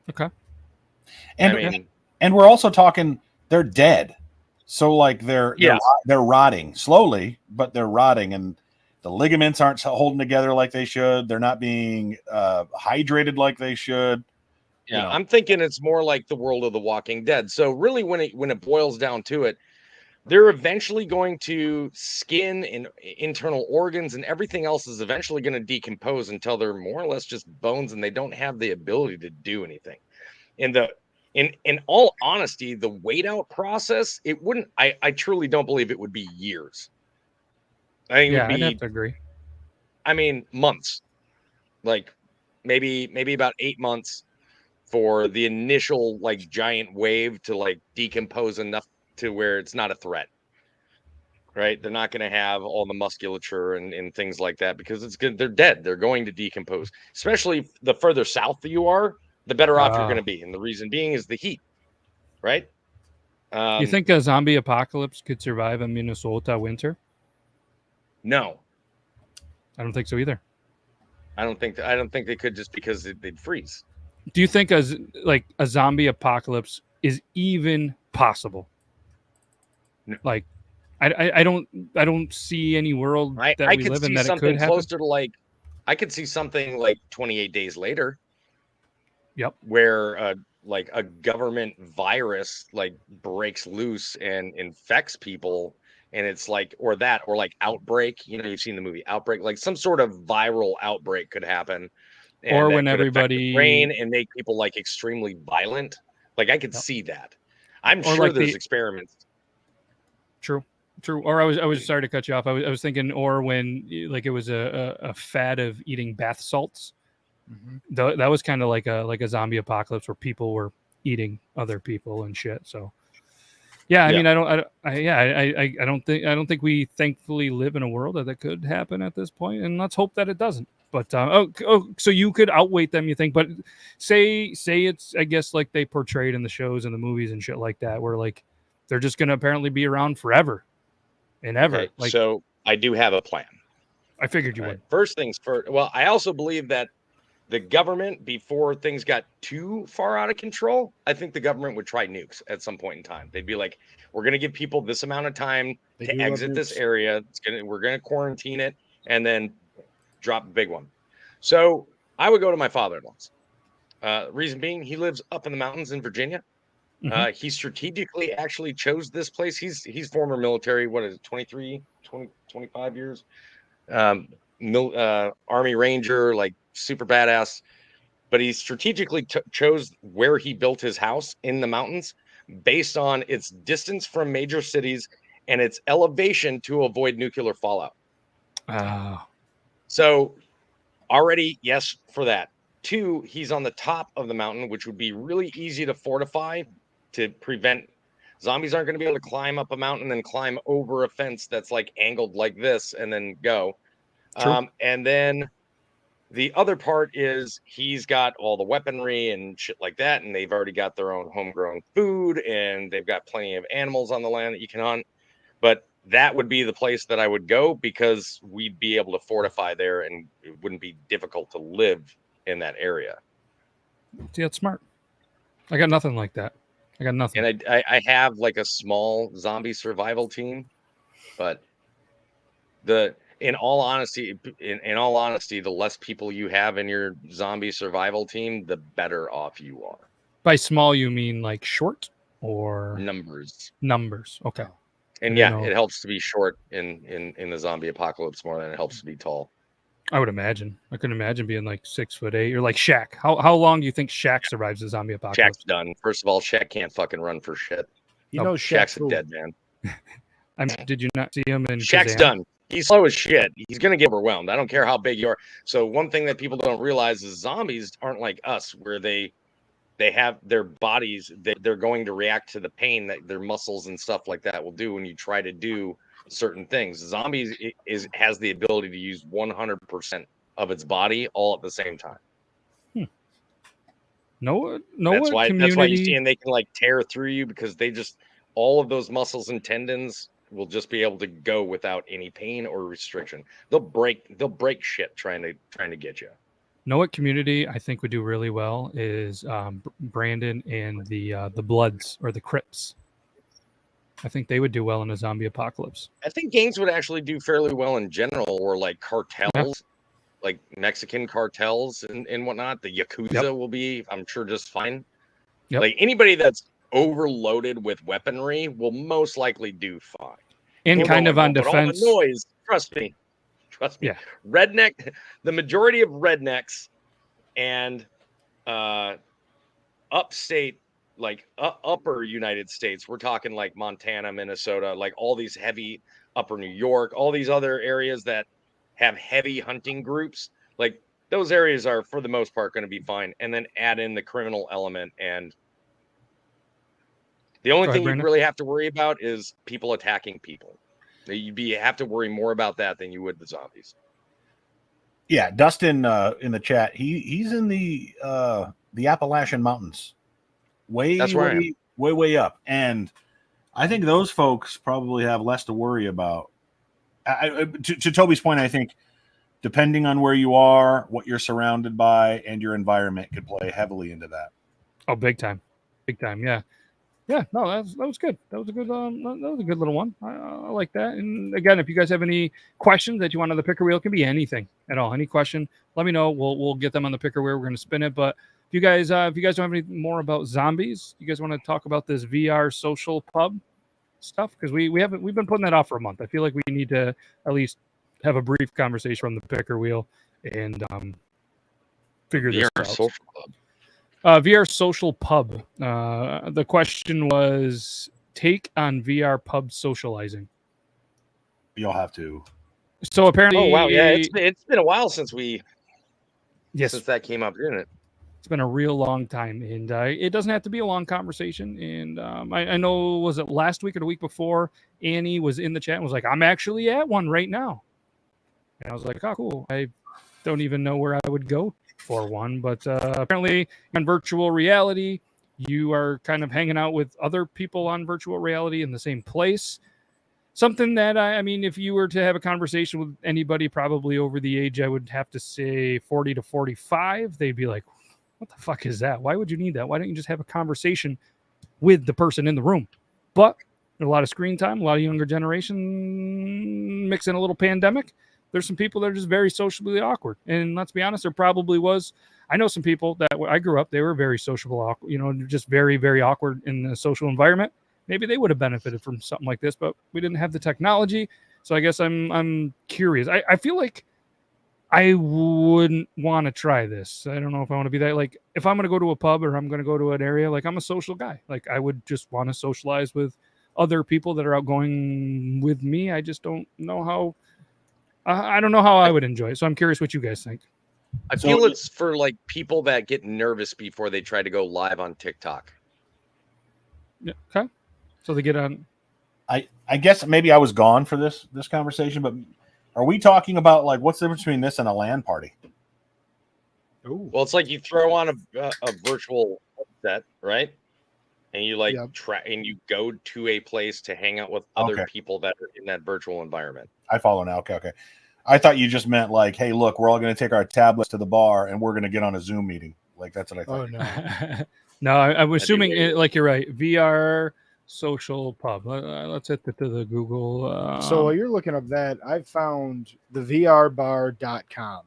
[SPEAKER 2] Okay.
[SPEAKER 4] And we're also talking they're dead. So like they're rotting slowly, but they're rotting, and the ligaments aren't holding together like they should. They're not being hydrated like they should.
[SPEAKER 3] Yeah, you know. I'm thinking it's more like the world of The Walking Dead. So really, when it boils down to it, they're eventually going to skin and internal organs and everything else is eventually going to decompose until they're more or less just bones, and they don't have the ability to do anything. In all honesty, the wait out process, it wouldn't. I truly don't believe it would be years. I think
[SPEAKER 2] I'd have to agree.
[SPEAKER 3] I mean, months, like maybe about 8 months for the initial like giant wave to like decompose enough to where it's not a threat, right? They're not going to have all the musculature and things like that because it's good. They're dead. They're going to decompose, especially the further south you are, the better off you're going to be. And the reason being is the heat, right?
[SPEAKER 2] You think a zombie apocalypse could survive in Minnesota winter?
[SPEAKER 3] No,
[SPEAKER 2] I don't think so either.
[SPEAKER 3] I don't think they could, just because they'd freeze.
[SPEAKER 2] Do you think like a zombie apocalypse is even possible?
[SPEAKER 3] No.
[SPEAKER 2] Like, I don't see any world that
[SPEAKER 3] I
[SPEAKER 2] we
[SPEAKER 3] could
[SPEAKER 2] live in
[SPEAKER 3] see
[SPEAKER 2] that it
[SPEAKER 3] something
[SPEAKER 2] could happen.
[SPEAKER 3] closer to like, I could see something like 28 days later.
[SPEAKER 2] Yep.
[SPEAKER 3] Where like a government virus like breaks loose and infects people, and it's like, or like Outbreak. You know, you've seen the movie Outbreak. Like some sort of viral outbreak could happen, and
[SPEAKER 2] Or
[SPEAKER 3] that
[SPEAKER 2] when
[SPEAKER 3] could affect the brain
[SPEAKER 2] everybody,
[SPEAKER 3] and make people like extremely violent. Like I could
[SPEAKER 2] Yep.
[SPEAKER 3] see that. I'm
[SPEAKER 2] Or
[SPEAKER 3] sure
[SPEAKER 2] like
[SPEAKER 3] there's experiments.
[SPEAKER 2] True. Or I was sorry to cut you off. I was thinking, or when like it was a fad of eating bath salts. That was kind of like a zombie apocalypse where people were eating other people and shit. So yeah, I mean, I don't think we thankfully live in a world that could happen at this point, and let's hope that it doesn't. But so you could outweight them, you think? But say it's, I guess, like they portrayed in the shows and the movies and shit like that, where like they're just going to apparently be around forever and ever.
[SPEAKER 3] Okay,
[SPEAKER 2] Like,
[SPEAKER 3] so I do have a plan.
[SPEAKER 2] I figured you
[SPEAKER 3] All
[SPEAKER 2] would.
[SPEAKER 3] right, first things first. Well, I also believe that the government, before things got too far out of control, I think the government would try nukes at some point in time. They'd be like, we're going to give people this amount of time to exit this area. We're going to quarantine it and then drop a big one. So I would go to my father-in-law's. Reason being, he lives up in the mountains in Virginia. He strategically actually chose this place. He's former military. What is it, 23, 20, 25 years? Army Ranger, like super badass. But he strategically chose where he built his house in the mountains based on its distance from major cities and its elevation to avoid nuclear fallout. So already, yes, for that. 2, he's on the top of the mountain, which would be really easy to fortify to prevent zombies. Aren't going to be able to climb up a mountain and climb over a fence that's like angled like this and then go. And then the other part is he's got all the weaponry and shit like that, and they've already got their own homegrown food, and they've got plenty of animals on the land that you can hunt. But that would be the place that I would go because we'd be able to fortify there, and it wouldn't be difficult to live in that area.
[SPEAKER 2] See, that's smart. I got nothing like that. I got nothing.
[SPEAKER 3] And I have like a small zombie survival team, but in all honesty, the less people you have in your zombie survival team, the better off you are.
[SPEAKER 2] By small, you mean like short or
[SPEAKER 3] numbers?
[SPEAKER 2] Okay.
[SPEAKER 3] And yeah, it helps to be short in the zombie apocalypse more than it helps to be tall.
[SPEAKER 2] I would imagine. I couldn't imagine being like 6'8" or like Shaq. How long do you think Shaq survives the zombie apocalypse?
[SPEAKER 3] Shaq's done. First of all, Shaq can't fucking run for shit.
[SPEAKER 1] You know,
[SPEAKER 3] Shaq's a dead man.
[SPEAKER 2] Did you not see him in
[SPEAKER 3] Shaq's
[SPEAKER 2] Kazan?
[SPEAKER 3] done. He's slow as shit. He's gonna get overwhelmed. I don't care how big you are. So one thing that people don't realize is zombies aren't like us, where they have their bodies. They're going to react to the pain that their muscles and stuff like that will do when you try to do certain things. Zombies has the ability to use 100% of its body all at the same time. That's why you see, and they can like tear through you because they just, all of those muscles and tendons will just be able to go without any pain or restriction. They'll break shit trying to get you.
[SPEAKER 2] Know what community I think would do really well is Brandon and the Bloods or the Crips. I think they would do well in a zombie apocalypse.
[SPEAKER 3] I think gangs would actually do fairly well in general, or like cartels, like Mexican cartels and whatnot. The Yakuza will be, I'm sure, just fine. Like anybody that's overloaded with weaponry will most likely do fine.
[SPEAKER 2] And kind of on defense.
[SPEAKER 3] All the noise, trust me.
[SPEAKER 2] Yeah.
[SPEAKER 3] Redneck, the majority of rednecks and upstate, like upper United States, we're talking like Montana, Minnesota, like all these heavy upper New York, all these other areas that have heavy hunting groups, like those areas are for the most part going to be fine. And then add in the criminal element, and the only thing you really have to worry about is people attacking people. You have to worry more about that than you would the zombies.
[SPEAKER 4] Yeah, Dustin in the chat, he's in the Appalachian Mountains, way up, and I think those folks probably have less to worry about. To Toby's point, I think depending on where you are, what you're surrounded by, and your environment could play heavily into that.
[SPEAKER 2] Oh, big time. Yeah. Yeah, no, that was good. That was a good little one. I like that. And again, if you guys have any questions that you want on the picker wheel, it can be anything at all. Any question, let me know. We'll get them on the picker wheel. We're going to spin it. But if you guys don't have any more about zombies, you guys want to talk about this VR social pub stuff, because we've been putting that off for a month. I feel like we need to at least have a brief conversation on the picker wheel and figure this out.
[SPEAKER 3] Social club.
[SPEAKER 2] VR social pub. The question was take on VR pub socializing.
[SPEAKER 4] You'll have to.
[SPEAKER 2] So apparently,
[SPEAKER 3] oh wow, yeah, it's been a while since
[SPEAKER 2] since
[SPEAKER 3] that came up, didn't it?
[SPEAKER 2] It's been a real long time, and it doesn't have to be a long conversation. And I know, was it last week or the week before? Annie was in the chat and was like, "I'm actually at one right now," and I was like, "Oh, cool." I don't even know where I would go for one, but apparently on virtual reality, you are kind of hanging out with other people on virtual reality in the same place. Something that I mean, if you were to have a conversation with anybody, probably over the age, I would have to say 40 to 45, they'd be like, what the fuck is that? Why would you need that? Why don't you just have a conversation with the person in the room? But a lot of screen time, a lot of younger generation, mix in a little pandemic. There's some people that are just very socially awkward. And let's be honest, there probably was. I know some people that I grew up, they were very sociable, just very, very awkward in the social environment. Maybe they would have benefited from something like this, but we didn't have the technology. So I guess I'm curious. I feel like I wouldn't want to try this. I don't know if I want to be that. Like, if I'm going to go to a pub or I'm going to go to an area, like, I'm a social guy. Like, I would just want to socialize with other people that are outgoing with me. I just don't know how. I don't know how I would enjoy it. So I'm curious what you guys think.
[SPEAKER 3] I feel it's for like people that get nervous before they try to go live on TikTok.
[SPEAKER 2] Yeah. Okay. So they get on.
[SPEAKER 4] I guess maybe I was gone for this conversation, but are we talking about like what's the difference between this and a LAN party?
[SPEAKER 3] Ooh. Well, it's like you throw on a virtual set, right? And you like and you go to a place to hang out with other people that are in that virtual environment.
[SPEAKER 4] I follow now. Okay. I thought you just meant like, hey, look, we're all going to take our tablets to the bar and we're going to get on a Zoom meeting. Like, that's what I thought.
[SPEAKER 2] Oh, no. No, I'm assuming, like, you're right. VR social pub. Let's hit to the Google.
[SPEAKER 1] So while you're looking up that, I found the vrbar.com,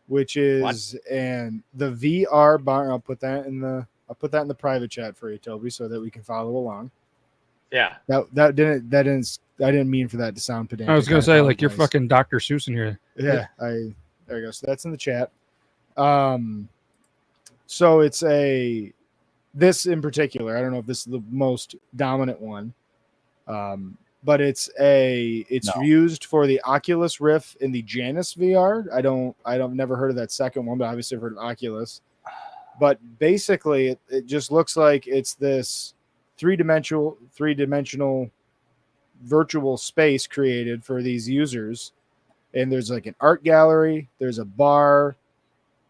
[SPEAKER 1] which is and the VR bar. I'll put that in the private chat for you, Toby, so that we can follow along.
[SPEAKER 3] Yeah.
[SPEAKER 1] I didn't mean for that to sound pedantic.
[SPEAKER 2] I was gonna say, like, you're fucking Dr. Seuss in here.
[SPEAKER 1] Yeah, there you go. So that's in the chat. So it's this in particular. I don't know if this is the most dominant one, but it's used for the Oculus Rift and the Janus VR. I've never heard of that second one, but obviously I've heard of Oculus. But basically, it just looks like it's this three-dimensional virtual space created for these users. And there's like an art gallery. There's a bar.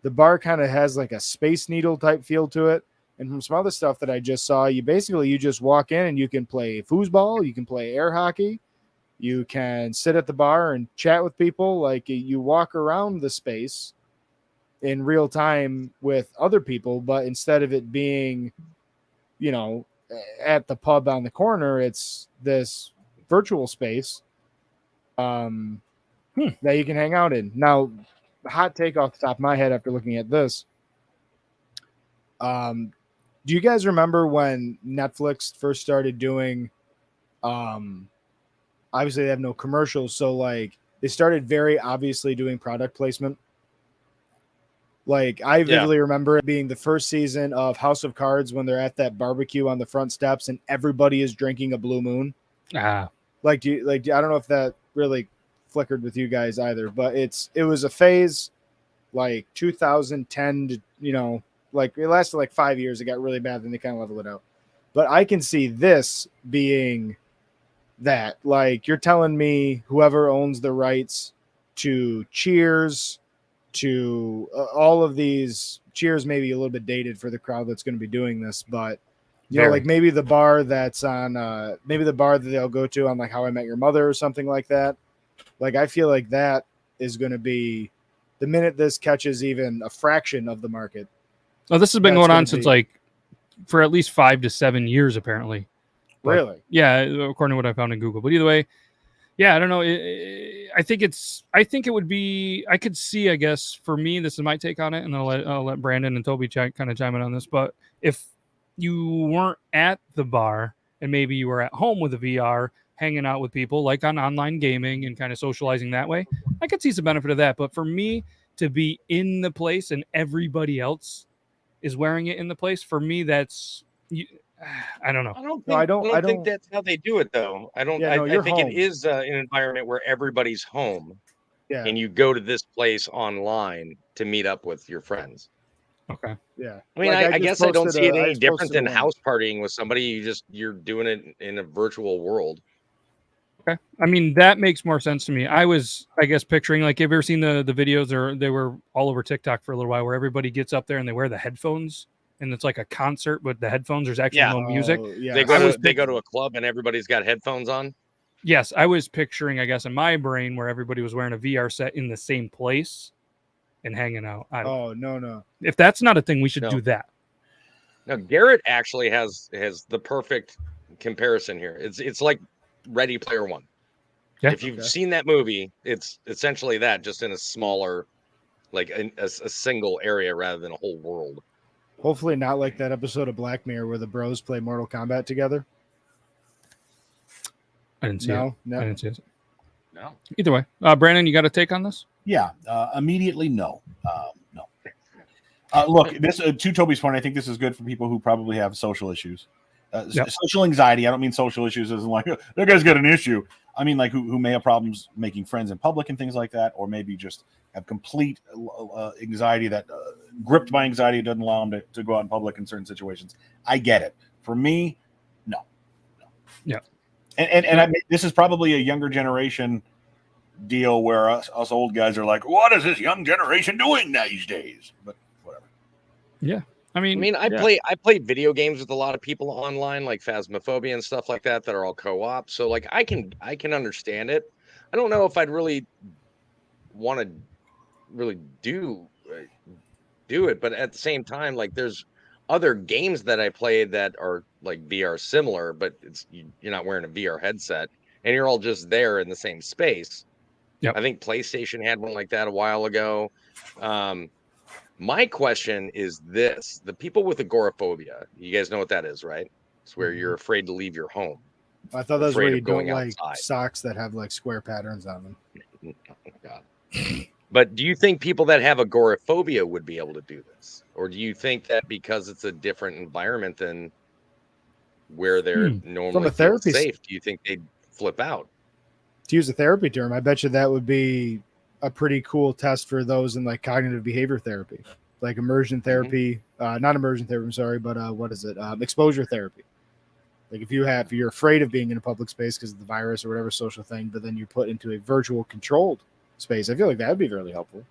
[SPEAKER 1] The bar kind of has like a Space Needle type feel to it. And from some other stuff that I just saw, you just walk in and you can play foosball. You can play air hockey. You can sit at the bar and chat with people. Like, you walk around the space in real time with other people, but instead of it being, at the pub on the corner, it's this virtual space that you can hang out in. Now, hot take off the top of my head after looking at this. Do you guys remember when Netflix first started doing, obviously they have no commercials, so like they started very obviously doing product placement. Like, I vividly remember it being the first season of House of Cards when they're at that barbecue on the front steps and everybody is drinking a Blue Moon. Like, I don't know if that really flickered with you guys either, but it was a phase like 2010 to, like it lasted like 5 years. It got really bad. Then they kind of leveled it out. But I can see this being that, like, you're telling me whoever owns the rights to Cheers, to all of these, Cheers may be a little bit dated for the crowd that's going to be doing this, but like maybe the bar that's on, maybe the bar that they'll go to on like How I Met Your Mother or something like that. Like, I feel like that is going to be the minute this catches even a fraction of the market.
[SPEAKER 2] Oh, this has been
[SPEAKER 1] That's
[SPEAKER 2] going on
[SPEAKER 1] gonna
[SPEAKER 2] since
[SPEAKER 1] be-
[SPEAKER 2] like for at least 5 to 7 years, apparently. But,
[SPEAKER 1] Really?
[SPEAKER 2] yeah, according to what I found in Google. But either way, yeah, I don't know. I think it would be. I could see. I guess for me, this is my take on it, and I'll let Brandon and Toby kind of chime in on this. But if you weren't at the bar and maybe you were at home with a VR, hanging out with people like on online gaming and kind of socializing that way, I could see some benefit of that. But for me to be in the place and everybody else is wearing it in the place, for me, that's I don't know.
[SPEAKER 3] I don't think that's how they do it though. I don't.
[SPEAKER 1] Yeah, no,
[SPEAKER 3] I
[SPEAKER 1] you're
[SPEAKER 3] think
[SPEAKER 1] home.
[SPEAKER 3] it is an environment where everybody's home,
[SPEAKER 1] Yeah.
[SPEAKER 3] and you go to this place online to meet up with your friends.
[SPEAKER 2] Okay.
[SPEAKER 1] Yeah.
[SPEAKER 3] I mean,
[SPEAKER 1] Like,
[SPEAKER 3] I
[SPEAKER 1] just
[SPEAKER 3] guess I don't
[SPEAKER 1] posted
[SPEAKER 3] see it
[SPEAKER 1] I
[SPEAKER 3] any
[SPEAKER 1] just
[SPEAKER 3] different
[SPEAKER 1] posted
[SPEAKER 3] than
[SPEAKER 1] one.
[SPEAKER 3] house partying with somebody. You're doing it in a virtual world.
[SPEAKER 2] Okay. I mean, that makes more sense to me. I was, I guess, picturing like, have you ever seen the videos, or they were all over TikTok for a little while, where everybody gets up there and they wear the headphones and it's like a concert, but the headphones, there's actually no music.
[SPEAKER 1] Oh, yeah.
[SPEAKER 3] They go to a club and everybody's got headphones on.
[SPEAKER 2] Yes, I was picturing, I guess, in my brain where everybody was wearing a VR set in the same place and hanging out.
[SPEAKER 1] No.
[SPEAKER 2] If that's not a thing, we should
[SPEAKER 3] No.
[SPEAKER 2] do that.
[SPEAKER 3] Now, Garrett actually has the perfect comparison here. It's like Ready Player One.
[SPEAKER 2] Yeah.
[SPEAKER 3] If you've seen that movie, it's essentially that, just in a smaller, like a single area rather than a whole world.
[SPEAKER 1] Hopefully not like that episode of Black Mirror where the bros play Mortal Kombat together.
[SPEAKER 2] I didn't see it.
[SPEAKER 1] No.
[SPEAKER 2] I didn't see it.
[SPEAKER 3] No.
[SPEAKER 2] Either way, Brandon, you got a take on this?
[SPEAKER 4] Yeah, immediately no. No. Look, this to Toby's point, I think this is good for people who probably have social issues.
[SPEAKER 2] Yep.
[SPEAKER 4] Social anxiety. I don't mean social issues as in like, that guy's got an issue. I mean like who may have problems making friends in public and things like that, or maybe just have complete anxiety that gripped by anxiety doesn't allow them to go out in public in certain situations. I get it. For me, no.
[SPEAKER 2] Yeah.
[SPEAKER 4] And I mean, this is probably a younger generation deal where us old guys are like, what is this young generation doing these days? But whatever.
[SPEAKER 2] Yeah. I mean,
[SPEAKER 3] I play video games with a lot of people online, like Phasmophobia and stuff like that are all co-op. So like I can understand it. I don't know if I'd really want to really do it, but at the same time, like there's other games that I play that are like VR similar, but you're not wearing a VR headset and you're all just there in the same space.
[SPEAKER 2] Yep.
[SPEAKER 3] I think PlayStation had one like that a while ago. My question is this: the people with agoraphobia, you guys know what that is, right? It's where you're afraid to leave your home.
[SPEAKER 1] I thought that was
[SPEAKER 3] Afraid
[SPEAKER 1] where
[SPEAKER 3] of
[SPEAKER 1] you don't
[SPEAKER 3] going
[SPEAKER 1] like
[SPEAKER 3] outside.
[SPEAKER 1] socks that have like square patterns on them.
[SPEAKER 3] God. But do you think people that have agoraphobia would be able to do this? Or do you think that because it's a different environment than where they're normally
[SPEAKER 1] therapy
[SPEAKER 3] safe, do you think they'd flip out?
[SPEAKER 1] To use a therapy term, I bet you that would be a pretty cool test for those in like cognitive behavior therapy, like immersion therapy, not immersion therapy, I'm sorry, but what is it? Exposure therapy. Like if you're afraid of being in a public space because of the virus or whatever social thing, but then you're put into a virtual controlled space, I feel like that would be really helpful.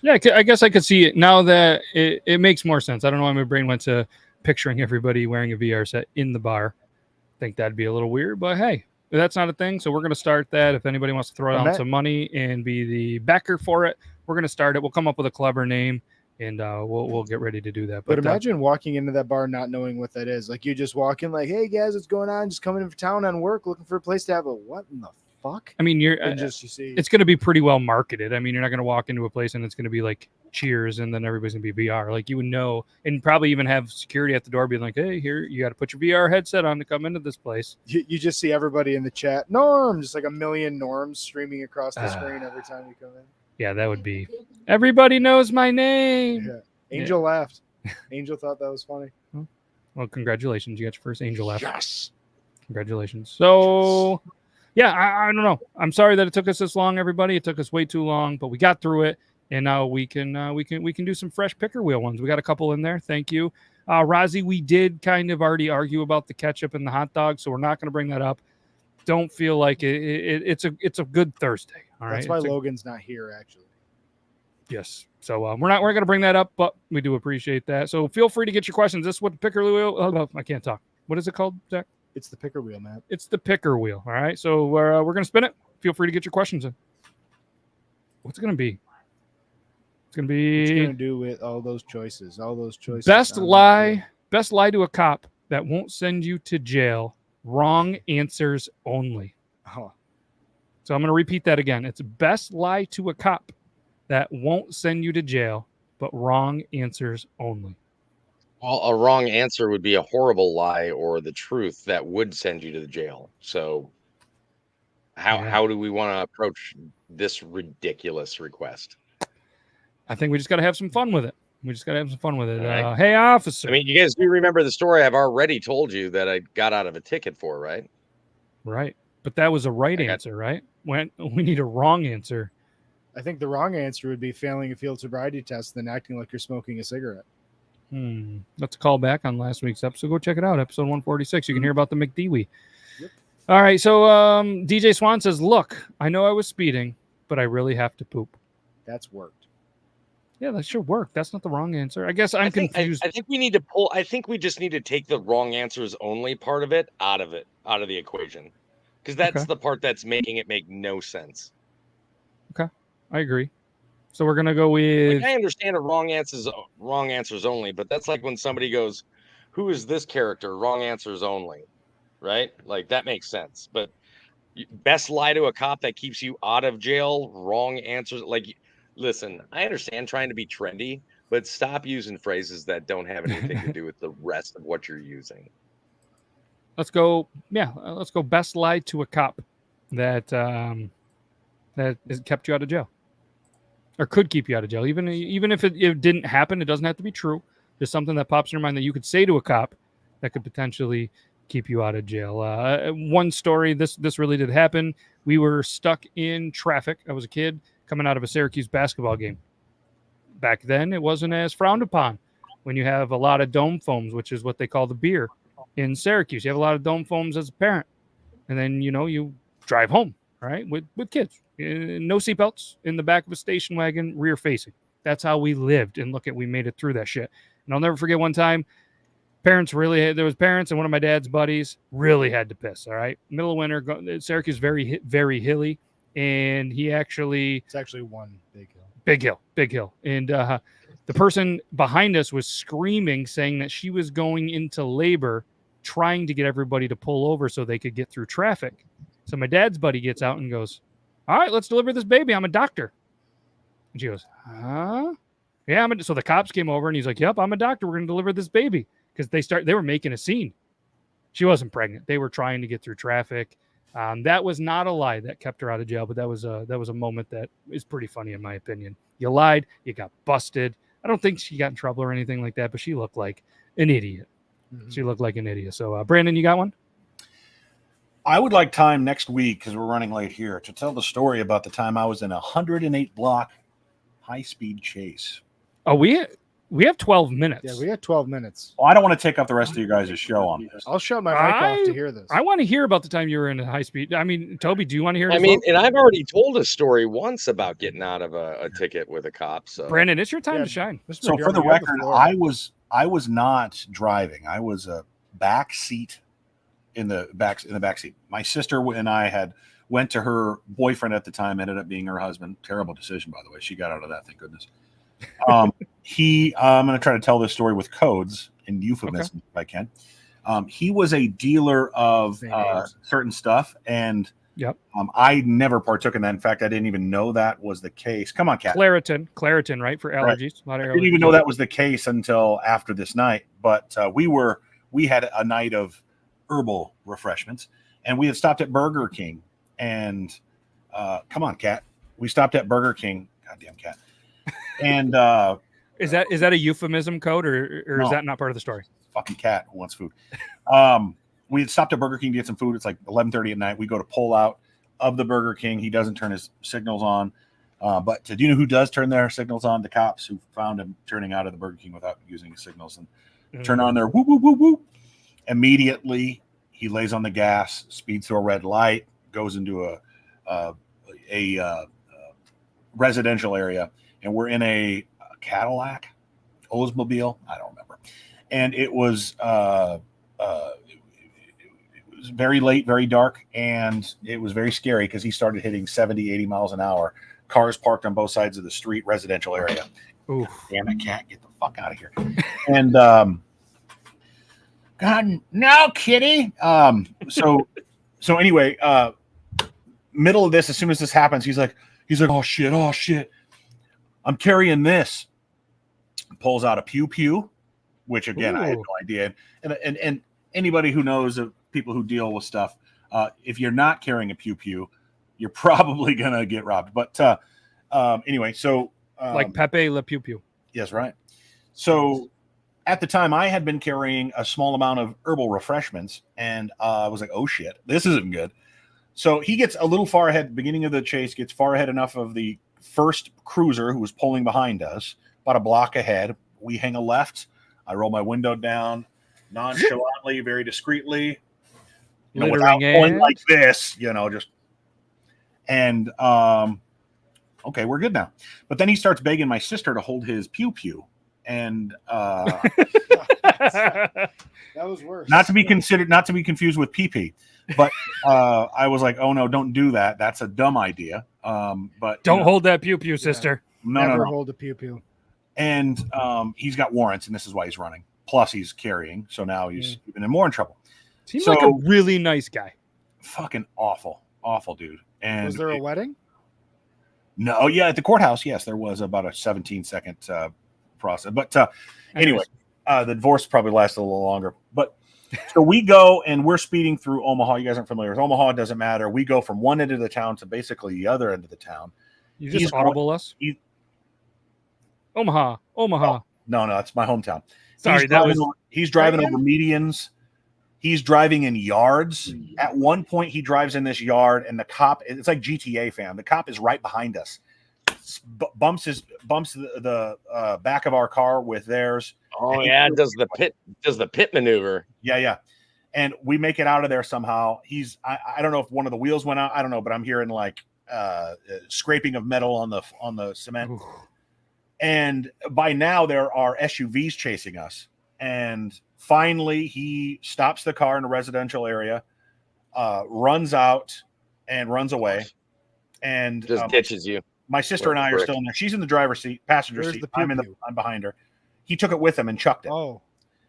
[SPEAKER 2] Yeah, I guess I could see it now that it makes more sense. I don't know why my brain went to picturing everybody wearing a VR set in the bar. I think that'd be a little weird, but hey, that's not a thing. So we're going to start that. If anybody wants to throw down some money and be the backer for it, we're going to start it. We'll come up with a clever name and we'll get ready to do that.
[SPEAKER 1] But imagine walking into that bar not knowing what that is. Like you just walk in like, hey guys, what's going on? Just coming in for town on work, looking for a place to have a what in the fuck?
[SPEAKER 2] I mean, you see, it's going to be pretty well marketed. I mean, you're not going to walk into a place and it's going to be like cheers and then everybody's going to be VR. Like you would know, and probably even have security at the door being like, hey, here, you got to put your VR headset on to come into this place.
[SPEAKER 1] You just see everybody in the chat, Norm, just like a million Norms streaming across the screen every time you come in.
[SPEAKER 2] Yeah, that would be, everybody knows my name.
[SPEAKER 1] Yeah. Angel laughed. Angel thought that was funny.
[SPEAKER 2] Well, congratulations. You got your first Angel laugh.
[SPEAKER 1] Yes.
[SPEAKER 2] Congratulations. So, yeah, I don't know. I'm sorry that it took us this long, everybody. It took us way too long, but we got through it, and now we can do some fresh picker wheel ones. We got a couple in there. Thank you, Rozzy. We did kind of already argue about the ketchup and the hot dog, so we're not going to bring that up. Don't feel like it's a good Thursday. All right.
[SPEAKER 1] That's why Logan's not here, actually.
[SPEAKER 2] Yes. So we're going to bring that up, but we do appreciate that. So feel free to get your questions. This is what the picker wheel. Oh, no, I can't talk. What is it called, Zach?
[SPEAKER 1] It's the picker wheel, Matt.
[SPEAKER 2] It's the picker wheel. All right. So we're going to spin it. Feel free to get your questions in. What's it going to be? It's going to
[SPEAKER 1] What's
[SPEAKER 2] be
[SPEAKER 1] going to do with all those choices? All those choices.
[SPEAKER 2] best lie to a cop that won't send you to jail. Wrong answers only.
[SPEAKER 1] Oh,
[SPEAKER 2] So I'm going to repeat that again. It's best lie to a cop that won't send you to jail, but wrong answers only.
[SPEAKER 3] Well, a wrong answer would be a horrible lie or the truth that would send you to the jail. So how do we want to approach this ridiculous request?
[SPEAKER 2] I think we just got to have some fun with it.
[SPEAKER 3] All right.
[SPEAKER 2] Hey, officer.
[SPEAKER 3] I mean, you guys do remember the story I've already told you that I got out of a ticket for, right?
[SPEAKER 2] Right. But that was a right answer, right? When we need a wrong answer.
[SPEAKER 1] I think the wrong answer would be failing a field sobriety test, then acting like you're smoking a cigarette.
[SPEAKER 2] Let's call back on last week's episode. Go check it out. Episode 146. You can hear about the McDewey. Yep. All right. So DJ Swan says, look, I know I was speeding, but I really have to poop.
[SPEAKER 1] That's worked.
[SPEAKER 2] Yeah, that should work. That's not the wrong answer. I guess I'm confused.
[SPEAKER 3] I think we need to pull. I think we just need to take the wrong answers only part of it out of the equation, because that's the part that's making it make no sense.
[SPEAKER 2] Okay, I agree. So we're gonna go with.
[SPEAKER 3] Like, I understand wrong answers only, but that's like when somebody goes, "Who is this character?" Wrong answers only, right? Like that makes sense. But best lie to a cop that keeps you out of jail. Wrong answers. Like, listen, I understand trying to be trendy, but stop using phrases that don't have anything to do with the rest of what you're using.
[SPEAKER 2] Let's go. Yeah, let's go. Best lie to a cop that that has kept you out of jail, or could keep you out of jail. Even if it didn't happen, it doesn't have to be true. Just something that pops in your mind that you could say to a cop that could potentially keep you out of jail. One story. This really did happen. We were stuck in traffic. I was a kid coming out of a Syracuse basketball game. Back then, it wasn't as frowned upon when you have a lot of dome foams, which is what they call the beer in Syracuse. You have a lot of dome foams as a parent, and then you drive home, right, with kids. No seatbelts, in the back of a station wagon, rear facing. That's how we lived, and we made it through that shit. And I'll never forget one time, there was parents and one of my dad's buddies really had to piss, all right? Middle of winter, Syracuse, very, very hilly, and it's
[SPEAKER 1] actually one big hill.
[SPEAKER 2] And the person behind us was screaming, saying that she was going into labor, trying to get everybody to pull over so they could get through traffic. So my dad's buddy gets out and goes, all right, let's deliver this baby. I'm a doctor. And she goes, huh? Yeah. So the cops came over and he's like, yep, I'm a doctor. We're going to deliver this baby. Because they were making a scene. She wasn't pregnant. They were trying to get through traffic. That was not a lie that kept her out of jail, but that was a moment that is pretty funny in my opinion. You lied, you got busted. I don't think she got in trouble or anything like that, but she looked like an idiot. Mm-hmm. She looked like an idiot. So, Brandon, you got one?
[SPEAKER 4] I would like time next week, because we're running late here, to tell the story about the time I was in a 108 block high-speed chase.
[SPEAKER 2] Oh, we have 12 minutes.
[SPEAKER 1] Yeah, we got 12 minutes.
[SPEAKER 4] Well, I don't want to take up the rest of you guys' show on this.
[SPEAKER 1] I'll shut my mic off to hear this.
[SPEAKER 2] I want to hear about the time you were in a high speed. I mean, Toby, do you want to hear it?
[SPEAKER 3] And I've already told a story once about getting out of a ticket with a cop. So,
[SPEAKER 2] Brandon, it's your time to shine.
[SPEAKER 4] So, for the record, I was not driving. I was a back seat in the back seat. My sister and I went to her boyfriend at the time. Ended up being her husband. Terrible decision, by the way. She got out of that, thank goodness. I'm going to try to tell this story with codes and euphemisms if I can. He was a dealer of certain stuff, and I never partook in that. In fact, I didn't even know that was the case. Come on, Kat.
[SPEAKER 2] Claritin, right, for allergies.
[SPEAKER 4] Right. I didn't even know that was the case until after this night. But we had a night of herbal refreshments, and we had stopped at Burger King. And come on, Kat. We stopped at Burger King. Goddamn, Kat. And
[SPEAKER 2] is that a euphemism code, or
[SPEAKER 4] no,
[SPEAKER 2] is that not part of the story?
[SPEAKER 4] Fucking cat who wants food. We had stopped at Burger King to get some food. It's like 11:30 at night. We go to pull out of the Burger King. He doesn't turn his signals on. But do you know who does turn their signals on? The cops who found him turning out of the Burger King without using his signals, and turn on their whoop, whoop, whoop, whoop. Immediately, he lays on the gas, speeds through a red light, goes into a residential area. And we're in a Cadillac, Oldsmobile, I don't remember. And it was very late, very dark, and it was very scary because he started hitting 70, 80 miles an hour cars parked on both sides of the street, residential area.
[SPEAKER 2] Oof.
[SPEAKER 4] Damn it, cat, get the fuck out of here. And God, no, kitty. So anyway, middle of this, as soon as this happens, he's like, oh shit. I'm carrying this. Pulls out a pew pew, which again, I had no idea. And anybody who knows of people who deal with stuff, if you're not carrying a pew pew, you're probably gonna get robbed. But anyway, so
[SPEAKER 2] like Pepe Le Pew Pew.
[SPEAKER 4] Yes, right. So at the time, I had been carrying a small amount of herbal refreshments, and I was like, oh shit, this isn't good. So he gets a little far ahead, beginning of the chase, gets far ahead enough of the first cruiser who was pulling behind us, about a block ahead. We hang a left. I roll my window down nonchalantly, very discreetly, without pulling like this, just. And okay, we're good now. But then he starts begging my sister to hold his pew pew, and
[SPEAKER 1] That was worse.
[SPEAKER 4] not to be confused with pee pee. But I was like, oh no, don't do that. That's a dumb idea. But
[SPEAKER 2] don't hold that pew pew, sister.
[SPEAKER 1] Never hold a pew pew.
[SPEAKER 4] And he's got warrants, and this is why he's running. Plus, he's carrying, so now he's even more in trouble.
[SPEAKER 2] Seems like a really nice guy.
[SPEAKER 4] Fucking awful dude. And
[SPEAKER 1] was there a wedding?
[SPEAKER 4] No, yeah, at the courthouse, yes, there was about a 17-second process. But anyway, the divorce probably lasted a little longer. But so we go and we're speeding through Omaha. You guys aren't familiar with Omaha. It doesn't matter. We go from one end of the town to basically the other end of the town.
[SPEAKER 2] You just audible us? Omaha.
[SPEAKER 4] Oh, no, it's my hometown.
[SPEAKER 2] Sorry,
[SPEAKER 4] he's driving over medians. He's driving in yards. At one point, he drives in this yard, and the cop, it's like GTA, fam. The cop is right behind us. Bumps the back of our car with theirs.
[SPEAKER 3] Oh yeah, does the pit maneuver.
[SPEAKER 4] Yeah. And we make it out of there somehow. I don't know if one of the wheels went out. I don't know, but I'm hearing like scraping of metal on the cement. Ooh. And by now there are SUVs chasing us. And finally he stops the car in a residential area, runs out and runs away, and
[SPEAKER 3] just ditches you.
[SPEAKER 4] My sister and I are still in there. She's in the driver's seat, passenger seat. I'm behind her. He took it with him and chucked it.
[SPEAKER 1] Oh,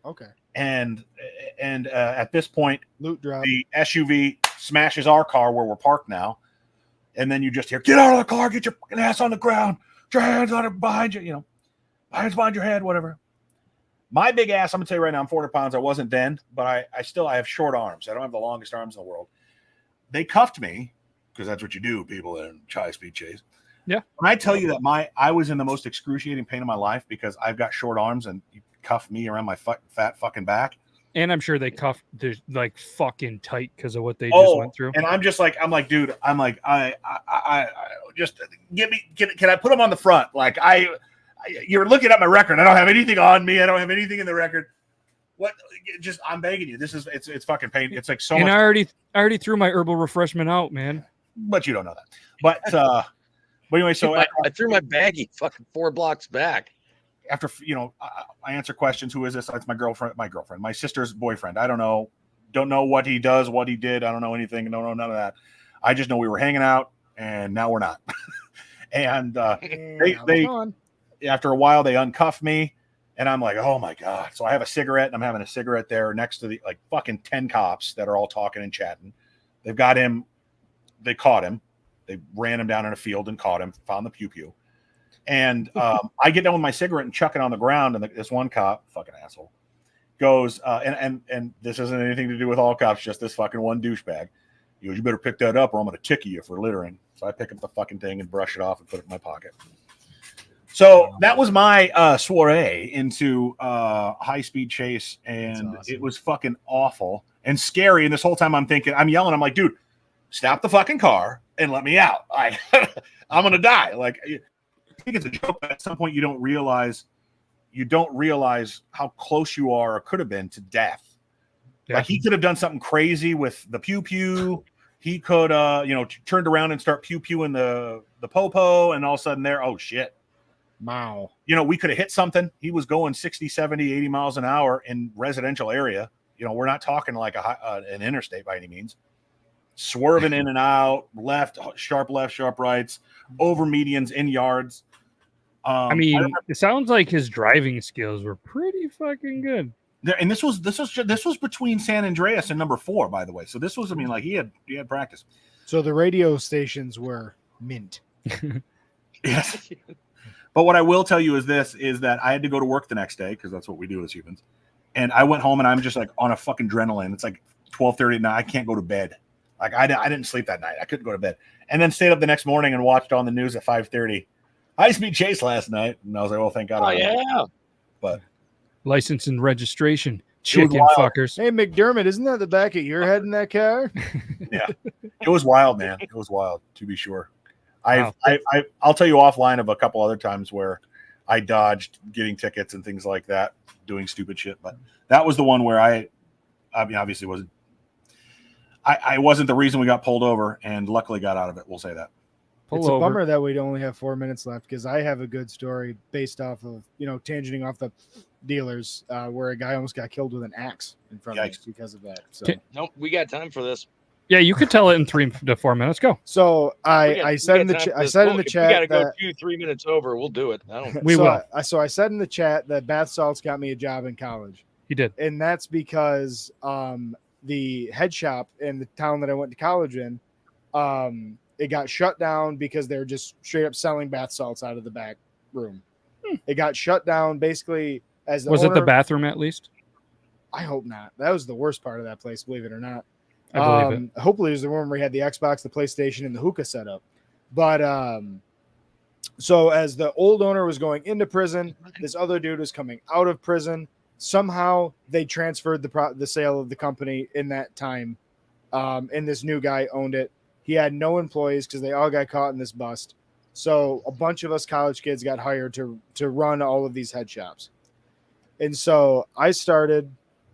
[SPEAKER 1] okay.
[SPEAKER 4] And at this point,
[SPEAKER 1] loot drop.
[SPEAKER 4] The SUV smashes our car where we're parked now, and then you just hear, "Get out of the car! Get your fucking ass on the ground! Put your hands on it behind you! Hands behind your head, whatever." My big ass, I'm gonna tell you right now, I'm 400 pounds. I wasn't then, but I have short arms. I don't have the longest arms in the world. They cuffed me because that's what you do, people in high-speed chase.
[SPEAKER 2] Yeah.
[SPEAKER 4] When I tell you that I was in the most excruciating pain of my life because I've got short arms and you cuff me around my fat fucking back.
[SPEAKER 2] And I'm sure they cuffed like fucking tight because of what they just went through.
[SPEAKER 4] And I'm like, dude, I just can I put them on the front? Like you're looking at my record. I don't have anything on me. I don't have anything in the record. What? Just I'm begging you. It's fucking pain. It's like so.
[SPEAKER 2] And
[SPEAKER 4] much.
[SPEAKER 2] I already threw my herbal refreshment out, man.
[SPEAKER 4] But you don't know that. But anyway, so
[SPEAKER 3] I threw my baggie fucking 4 blocks back.
[SPEAKER 4] After I answer questions. Who is this? It's my girlfriend, my sister's boyfriend. I don't know what he does, what he did. I don't know anything. Don't know none of that. I just know we were hanging out, and now we're not. And they after a while they uncuff me, and I'm like, oh my god. So I have a cigarette, and I'm having a cigarette there next to the like fucking 10 cops that are all talking and chatting. They've got him. They caught him. They ran him down in a field and caught him. Found the pew pew. And I get done with my cigarette and chuck it on the ground, and this one cop, fucking asshole, goes, and this isn't anything to do with all cops, just this fucking one douchebag. He goes, "You better pick that up, or I'm going to ticket you for littering." So I pick up the fucking thing and brush it off and put it in my pocket. So that was my soiree into high-speed chase, and awesome. It was fucking awful and scary. And this whole time I'm yelling, I'm like, dude, stop the fucking car and let me out. I'm going to die. Like, I think it's a joke, but at some point you don't realize how close you are or could have been to death. Yeah. Like he could have done something crazy with the pew pew. He could turned around and start pew pewing the popo, and all of a sudden oh shit.
[SPEAKER 1] Wow.
[SPEAKER 4] We could have hit something. He was going 60, 70, 80 miles an hour in residential area. We're not talking like an interstate by any means. swerving in and out, sharp left, sharp rights, over medians, in yards.
[SPEAKER 2] I mean, it sounds like his driving skills were pretty fucking good.
[SPEAKER 4] And this was between San Andreas and number 4, by the way. So this was, I mean, like he had practice.
[SPEAKER 1] So the radio stations were mint.
[SPEAKER 4] Yes. But what I will tell you is that I had to go to work the next day because that's what we do as humans. And I went home and I'm just like on a fucking adrenaline. It's like 12:30 at night. I can't go to bed. Like I didn't sleep that night. I couldn't go to bed. And then stayed up the next morning and watched on the news at 5:30. High-speed chase last night. And I was like, well, thank God.
[SPEAKER 3] Oh, yeah.
[SPEAKER 4] But
[SPEAKER 2] license and registration, chicken fuckers.
[SPEAKER 1] Hey, McDermott, isn't that the back of your head in that car?
[SPEAKER 4] Yeah. It was wild, man. It was wild, to be sure.
[SPEAKER 2] Wow.
[SPEAKER 4] I'll tell you offline of a couple other times where I dodged getting tickets and things like that, doing stupid shit. But that was the one where I mean, obviously wasn't. I wasn't the reason we got pulled over, and luckily got out of it. We'll say that.
[SPEAKER 1] It's a bummer that we only have 4 minutes left because I have a good story based off of, tangenting off the dealers where a guy almost got killed with an axe in front of us because of that. So
[SPEAKER 3] Nope, we got time for this.
[SPEAKER 2] Yeah, you could tell it in 3 to 4 minutes. Go.
[SPEAKER 1] So I said in the chat. I said in the chat.
[SPEAKER 3] We got to go 2-3 minutes over. We'll do it. I don't.
[SPEAKER 2] We will.
[SPEAKER 1] So I said in the chat that bath salts got me a job in college.
[SPEAKER 2] He did,
[SPEAKER 1] and that's because the head shop in the town that I went to college in, it got shut down because they were just straight up selling bath salts out of the back room. It got shut down basically as the
[SPEAKER 2] was
[SPEAKER 1] owner,
[SPEAKER 2] it the bathroom at least?
[SPEAKER 1] I hope not. That was the worst part of that place, believe it or not.
[SPEAKER 2] I believe it.
[SPEAKER 1] Hopefully it was the room where we had the Xbox, the PlayStation, and the hookah set up. But so as the old owner was going into prison, this other dude was coming out of prison. Somehow they transferred the sale of the company in that time, and this new guy owned it. He had no employees because they all got caught in this bust. So a bunch of us college kids got hired to run all of these head shops. And so I started,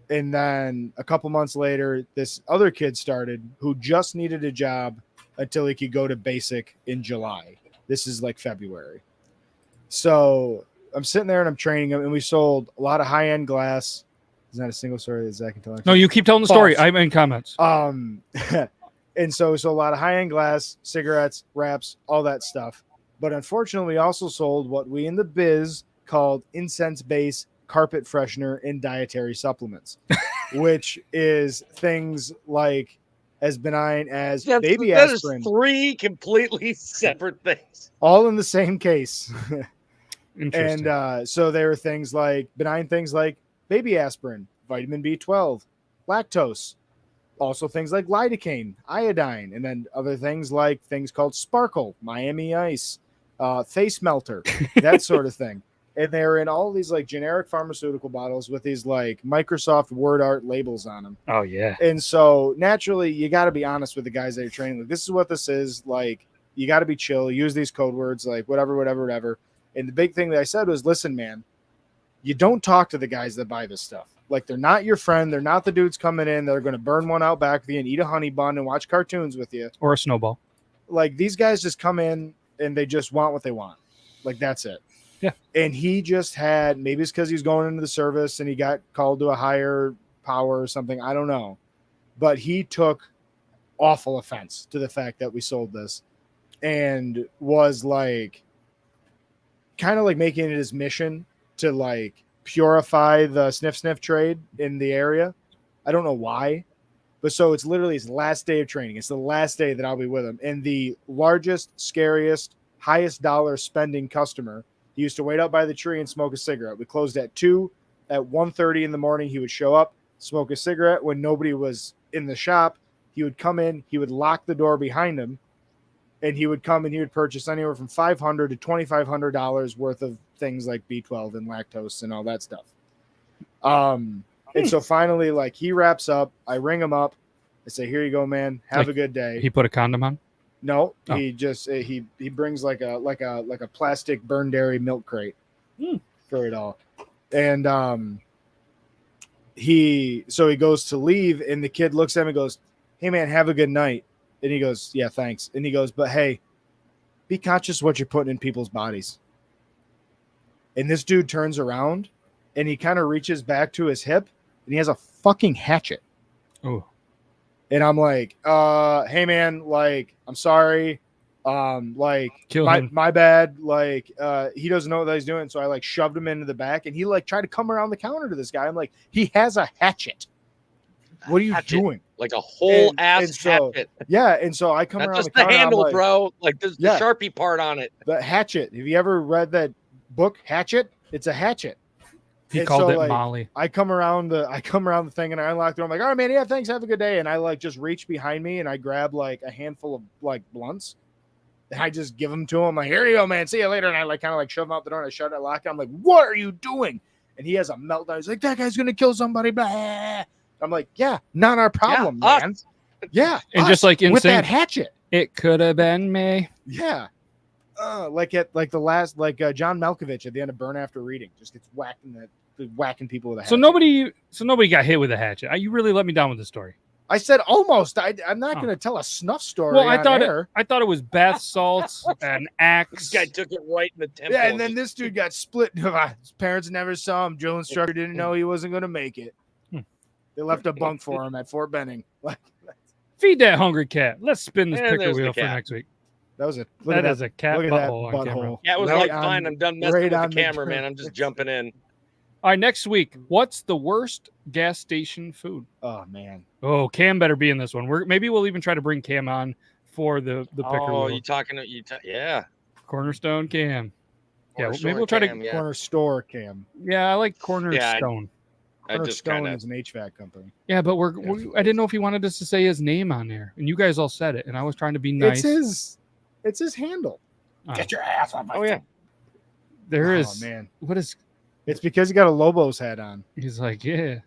[SPEAKER 1] and then a couple months later, this other kid started who just needed a job until he could go to basic in July. This is like February. So I'm sitting there and I'm training him, and we sold a lot of high-end glass. Is that a single story that Zach can tell?
[SPEAKER 2] No, you keep telling the story. I'm in comments.
[SPEAKER 1] And so a lot of high-end glass, cigarettes, wraps, all that stuff. But unfortunately, we also sold what we in the biz called incense-based carpet freshener and dietary supplements, which is things like as benign as baby aspirin.
[SPEAKER 3] That is 3 completely separate things.
[SPEAKER 1] All in the same case.
[SPEAKER 2] Interesting.
[SPEAKER 1] And so there are things like benign things like baby aspirin, vitamin B12, lactose, also things like lidocaine, iodine, and then other things like things called Sparkle, Miami Ice, face melter, that sort of thing. And they're in all these like generic pharmaceutical bottles with these like Microsoft Word art labels on them.
[SPEAKER 2] Oh yeah.
[SPEAKER 1] And so naturally you got to be honest with the guys that you're training. Like, this is what this is. Like, you got to be chill, use these code words, like whatever. And the big thing that I said was, listen, man, you don't talk to the guys that buy this stuff. Like, they're not your friend. They're not the dudes coming in. They're going to burn one out back with you and eat a honey bun and watch cartoons with you.
[SPEAKER 2] Or a snowball.
[SPEAKER 1] Like, these guys just come in and they just want what they want. Like, that's it.
[SPEAKER 2] Yeah.
[SPEAKER 1] And he just had, maybe it's because he was going into the service and he got called to a higher power or something. I don't know. But he took awful offense to the fact that we sold this and was like, kind of like making it his mission to like purify the sniff trade in the area. I don't know why, but so it's literally his last day of training. It's the last day that I'll be with him. And the largest, scariest, highest dollar spending customer, he used to wait out by the tree and smoke a cigarette. We closed at 2. At 1:30 in the morning, he would show up, smoke a cigarette. When nobody was in the shop, he would come in, he would lock the door behind him, and he would come and he would purchase anywhere from $500 to $2,500 worth of things like B12 and lactose and all that stuff. And so finally, like, he wraps up. I ring him up. I say, "Here you go, man. Have a good day."
[SPEAKER 2] He put a condom on?
[SPEAKER 1] No, he just he brings like a plastic burn dairy milk crate for it all. And he goes to leave, and the kid looks at him and goes, "Hey man, have a good night." And he goes, "Yeah, thanks." And he goes, "But hey, be conscious what you're putting in people's bodies." And this dude turns around and he kind of reaches back to his hip and he has a fucking hatchet.
[SPEAKER 2] Oh.
[SPEAKER 1] And I'm like, hey man, like, I'm sorry. Like
[SPEAKER 2] Kill him.
[SPEAKER 1] my bad. Like, he doesn't know what he's doing. So I like shoved him into the back and he like tried to come around the counter to this guy. I'm like, he has a hatchet. What are you doing?
[SPEAKER 3] Like a whole
[SPEAKER 1] And
[SPEAKER 3] ass
[SPEAKER 1] so,
[SPEAKER 3] hatchet.
[SPEAKER 1] yeah. And so I come
[SPEAKER 3] Not
[SPEAKER 1] around
[SPEAKER 3] just
[SPEAKER 1] the counter.
[SPEAKER 3] the handle,
[SPEAKER 1] I'm like,
[SPEAKER 3] bro. Like there's
[SPEAKER 1] Yeah.
[SPEAKER 3] the Sharpie part on it.
[SPEAKER 1] the hatchet. Have you ever read that book, Hatchet? It's a hatchet.
[SPEAKER 2] He
[SPEAKER 1] And
[SPEAKER 2] called
[SPEAKER 1] so,
[SPEAKER 2] it
[SPEAKER 1] like,
[SPEAKER 2] Molly.
[SPEAKER 1] I come around the thing and I unlock the door. I'm like, all right, man, yeah, thanks. Have a good day. And I like just reach behind me and I grab like a handful of like blunts. And I just give them to him. I'm like, here you go, man. See you later. And I like kind of like shove him out the door and I shut it, lock it. I'm like, what are you doing? And he has a meltdown. He's like, that guy's gonna kill somebody. Blah. I'm like, yeah, not our problem,
[SPEAKER 3] Yeah,
[SPEAKER 1] man. Yeah.
[SPEAKER 2] And
[SPEAKER 1] us,
[SPEAKER 2] just like
[SPEAKER 1] with
[SPEAKER 2] insane,
[SPEAKER 1] that hatchet.
[SPEAKER 2] it could have been me.
[SPEAKER 1] Yeah. Like at like the last John Malkovich at the end of Burn After Reading just gets whacking people with a hatchet.
[SPEAKER 2] So nobody got hit with a hatchet. You really let me down with the story.
[SPEAKER 1] I said almost. I'm not going to tell a snuff story.
[SPEAKER 2] Well, I
[SPEAKER 1] on
[SPEAKER 2] thought
[SPEAKER 1] air.
[SPEAKER 2] it was bath salts, an
[SPEAKER 3] This
[SPEAKER 2] axe.
[SPEAKER 3] guy took it right in the temple.
[SPEAKER 1] Yeah, and then this dude got split. His parents never saw him. Drill instructor didn't know he wasn't going to make it. They left a bunk for him at Fort Benning. Like
[SPEAKER 2] Feed that hungry cat. Let's spin this
[SPEAKER 3] And
[SPEAKER 2] picker
[SPEAKER 3] there's the
[SPEAKER 2] wheel for
[SPEAKER 3] cat.
[SPEAKER 2] next week.
[SPEAKER 1] that was a
[SPEAKER 2] That is a cat
[SPEAKER 1] look at that
[SPEAKER 2] butthole on camera.
[SPEAKER 1] butthole.
[SPEAKER 3] Yeah, it was
[SPEAKER 1] Right
[SPEAKER 3] like,
[SPEAKER 1] on-
[SPEAKER 3] fine, I'm done messing
[SPEAKER 1] right
[SPEAKER 3] with the
[SPEAKER 1] on
[SPEAKER 3] camera, man. I'm just jumping in.
[SPEAKER 2] All right, next week. What's the worst gas station food?
[SPEAKER 1] Oh man,
[SPEAKER 2] Oh, Cam better be in this one. Maybe we'll even try to bring Cam on for the picker
[SPEAKER 3] Oh,
[SPEAKER 2] wheel.
[SPEAKER 3] you talking? Yeah.
[SPEAKER 2] Cornerstone Cam. Yeah,
[SPEAKER 3] Cornerstone
[SPEAKER 2] maybe we'll try to.
[SPEAKER 3] Cam, yeah.
[SPEAKER 1] corner store Cam.
[SPEAKER 2] Yeah, I like Cornerstone.
[SPEAKER 3] I just
[SPEAKER 1] Cornerstone
[SPEAKER 3] kind of.
[SPEAKER 1] is an HVAC company.
[SPEAKER 2] Yeah, but I didn't know if he wanted us to say his name on there, and you guys all said it, and I was trying to be nice.
[SPEAKER 1] It's his handle.
[SPEAKER 4] Get your ass on my
[SPEAKER 3] Oh yeah.
[SPEAKER 2] There
[SPEAKER 1] Oh
[SPEAKER 2] is.
[SPEAKER 1] man,
[SPEAKER 2] What is?
[SPEAKER 1] it's because he got a Lobos hat on.
[SPEAKER 2] He's like, yeah.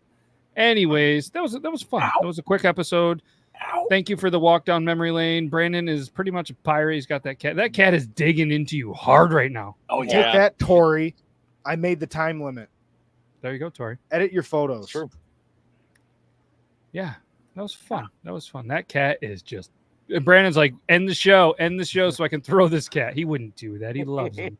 [SPEAKER 2] Anyways, that was fun.
[SPEAKER 4] Ow.
[SPEAKER 2] That was a quick episode.
[SPEAKER 4] Ow.
[SPEAKER 2] Thank you for the walk down memory lane. Brandon is pretty much a pirate. He's got that cat. That cat is digging into you hard right now.
[SPEAKER 4] Oh
[SPEAKER 3] Yeah.
[SPEAKER 1] Take that, Tori. I made the time limit.
[SPEAKER 2] There you go, Tori.
[SPEAKER 1] Edit your photos.
[SPEAKER 3] It's true.
[SPEAKER 2] Yeah, that was fun. That was fun. That cat is just. Brandon's like, end the show, so I can throw this cat. He wouldn't do that. He loves him.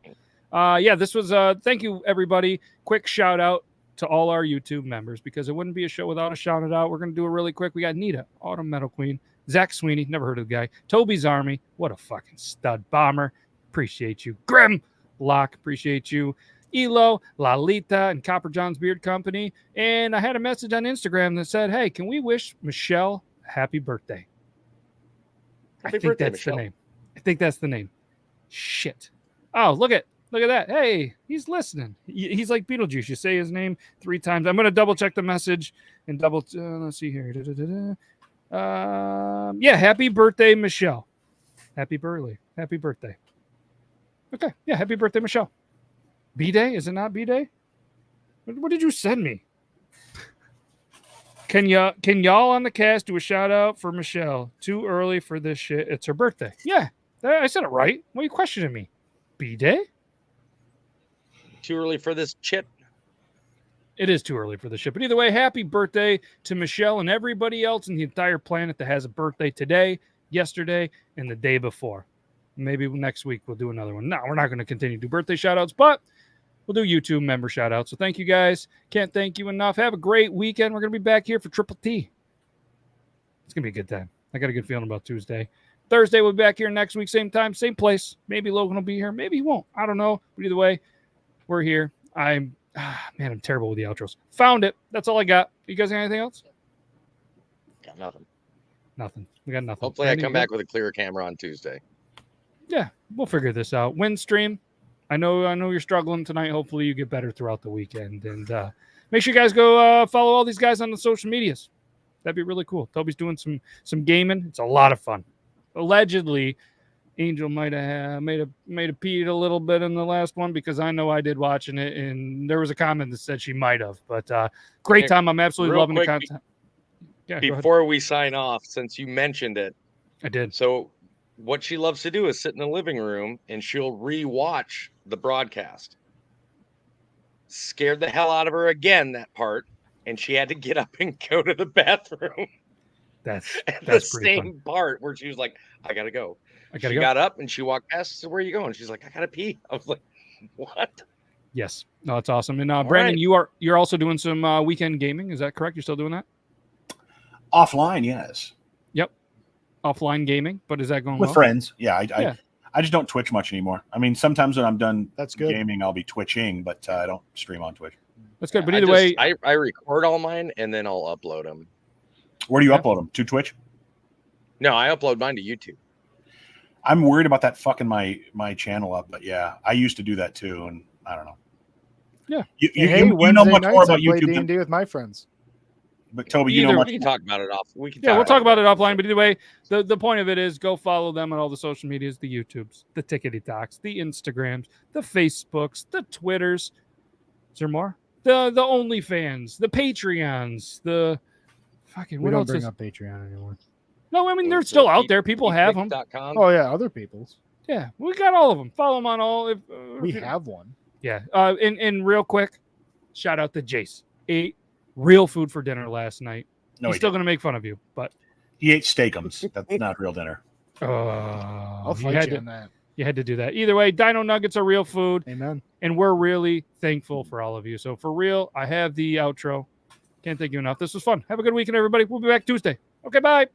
[SPEAKER 2] Yeah, this was. Thank you, everybody. Quick shout out to all our YouTube members because it wouldn't be a show without a shout out. We're gonna do it really quick. We got Nita, Autumn Metal Queen, Zach Sweeney, never heard of the guy. Toby's Army, what a fucking stud bomber. Appreciate you. Grim Locke, appreciate you. Elo, Lalita, and Copper John's Beard Company. And I had a message on Instagram that said, hey, can we wish Michelle a happy birthday?
[SPEAKER 3] Happy
[SPEAKER 2] I think
[SPEAKER 3] birthday,
[SPEAKER 2] that's
[SPEAKER 3] Michelle.
[SPEAKER 2] the name. I think that's the name. Shit. Oh, look at that. Hey, he's listening. He's like Beetlejuice. You say his name 3 times. I'm going to double check the message and let's see here. Yeah, happy birthday, Michelle. Happy birthday. Okay. Yeah, happy birthday, Michelle. B-Day? Is it not B-Day? What did you send me? Can y'all on the cast do a shout out for Michelle? Too early for this shit. It's her birthday. Yeah, I said it right. What are you questioning me? B-Day?
[SPEAKER 3] Too early for this chit.
[SPEAKER 2] It is too early for the shit. But either way, happy birthday to Michelle and everybody else in the entire planet that has a birthday today, yesterday, and the day before. Maybe next week we'll do another one. No, we're not going to continue to do birthday shout outs, but we'll do YouTube member shout outs. So thank you guys. Can't thank you enough. Have a great weekend. We're going to be back here for Triple T. It's going to be a good time. I got a good feeling about Tuesday. Thursday, we'll be back here next week. Same time, same place. Maybe Logan will be here. Maybe he won't. I don't know. But either way, we're here. I'm terrible with the outros. Found it. That's all I got. You guys got anything else?
[SPEAKER 3] Got nothing.
[SPEAKER 2] Nothing. We got nothing.
[SPEAKER 3] Hopefully, I
[SPEAKER 2] Randy,
[SPEAKER 3] come
[SPEAKER 2] you good?
[SPEAKER 3] back with a clearer camera on Tuesday.
[SPEAKER 2] Yeah, we'll figure this out. Windstream. I know you're struggling tonight. Hopefully you get better throughout the weekend. And make sure you guys go follow all these guys on the social medias. That'd be really cool. Toby's doing some gaming. It's a lot of fun. Allegedly, Angel might have peed a little bit in the last one because I know I did watching it, and there was a comment that said she might have. But great time. I'm absolutely
[SPEAKER 3] Real
[SPEAKER 2] loving the
[SPEAKER 3] quick,
[SPEAKER 2] content. Yeah, go ahead.
[SPEAKER 3] Before we sign off, since you mentioned it,
[SPEAKER 2] I did.
[SPEAKER 3] so what she loves to do is sit in the living room and she'll re-watch the broadcast. Scared the hell out of her again, that part, and she had to get up and go to the bathroom.
[SPEAKER 2] That's
[SPEAKER 3] At the
[SPEAKER 2] pretty
[SPEAKER 3] same
[SPEAKER 2] fun.
[SPEAKER 3] part where she was like, I gotta go.
[SPEAKER 2] I gotta
[SPEAKER 3] She
[SPEAKER 2] go.
[SPEAKER 3] got up and she walked past. I said, where are you going? She's like, I gotta pee. I was like, what?
[SPEAKER 2] Yes. No, it's awesome. And Brandon,
[SPEAKER 3] right.
[SPEAKER 2] you're also doing some weekend gaming. Is that correct? You're still doing that?
[SPEAKER 4] Offline, yes.
[SPEAKER 2] offline gaming, but is that going
[SPEAKER 4] with
[SPEAKER 2] well?
[SPEAKER 4] friends. Yeah,
[SPEAKER 2] Yeah.
[SPEAKER 4] I just don't Twitch much anymore. I mean, sometimes when I'm done
[SPEAKER 1] That's good.
[SPEAKER 4] gaming, I'll be twitching, but I don't stream on Twitch.
[SPEAKER 2] That's good. But either way,
[SPEAKER 3] I record all mine and then I'll upload them.
[SPEAKER 4] Where do you
[SPEAKER 2] Yeah.
[SPEAKER 4] upload them? To Twitch?
[SPEAKER 3] No, I upload mine to YouTube.
[SPEAKER 4] I'm worried about that fucking my channel up, but yeah, I used to do that too, and I don't know.
[SPEAKER 2] Yeah.
[SPEAKER 4] You know
[SPEAKER 1] Wednesday
[SPEAKER 4] much more
[SPEAKER 1] nights I
[SPEAKER 4] about
[SPEAKER 1] play
[SPEAKER 4] YouTube,
[SPEAKER 1] D&D with my friends.
[SPEAKER 4] but Toby, you
[SPEAKER 2] Either-
[SPEAKER 4] know much.
[SPEAKER 3] We can talk about it off. We can.
[SPEAKER 2] we'll talk about it offline. But either way, the point of it is go follow them on all the social medias, the YouTubes, the Tickety Talks, the Instagrams, the Facebooks, the Twitters. Is there more? The OnlyFans, the Patreons, the fucking
[SPEAKER 1] We
[SPEAKER 2] what
[SPEAKER 1] don't
[SPEAKER 2] else
[SPEAKER 1] bring
[SPEAKER 2] is?
[SPEAKER 1] up Patreon anymore.
[SPEAKER 2] No, I mean they're still out there. People have them.
[SPEAKER 1] Oh yeah, other people's.
[SPEAKER 2] Yeah, we got all of them. Follow them on all.
[SPEAKER 1] We have one.
[SPEAKER 2] Yeah. And real quick, shout out to Jace. Ate real food for dinner last night.
[SPEAKER 4] No,
[SPEAKER 2] He's
[SPEAKER 4] he
[SPEAKER 2] still
[SPEAKER 4] didn't.
[SPEAKER 2] gonna make fun of you, but
[SPEAKER 4] He ate steakums. That's not real dinner.
[SPEAKER 1] I'll
[SPEAKER 2] you
[SPEAKER 1] fight
[SPEAKER 2] had
[SPEAKER 1] you
[SPEAKER 2] to,
[SPEAKER 1] on that.
[SPEAKER 2] you had to do that. Either way, Dino Nuggets are real food,
[SPEAKER 1] Amen.
[SPEAKER 2] and we're really thankful for all of you. So for real, I have the outro. Can't thank you enough. This was fun. Have a good weekend, everybody. We'll be back Tuesday. Okay, bye.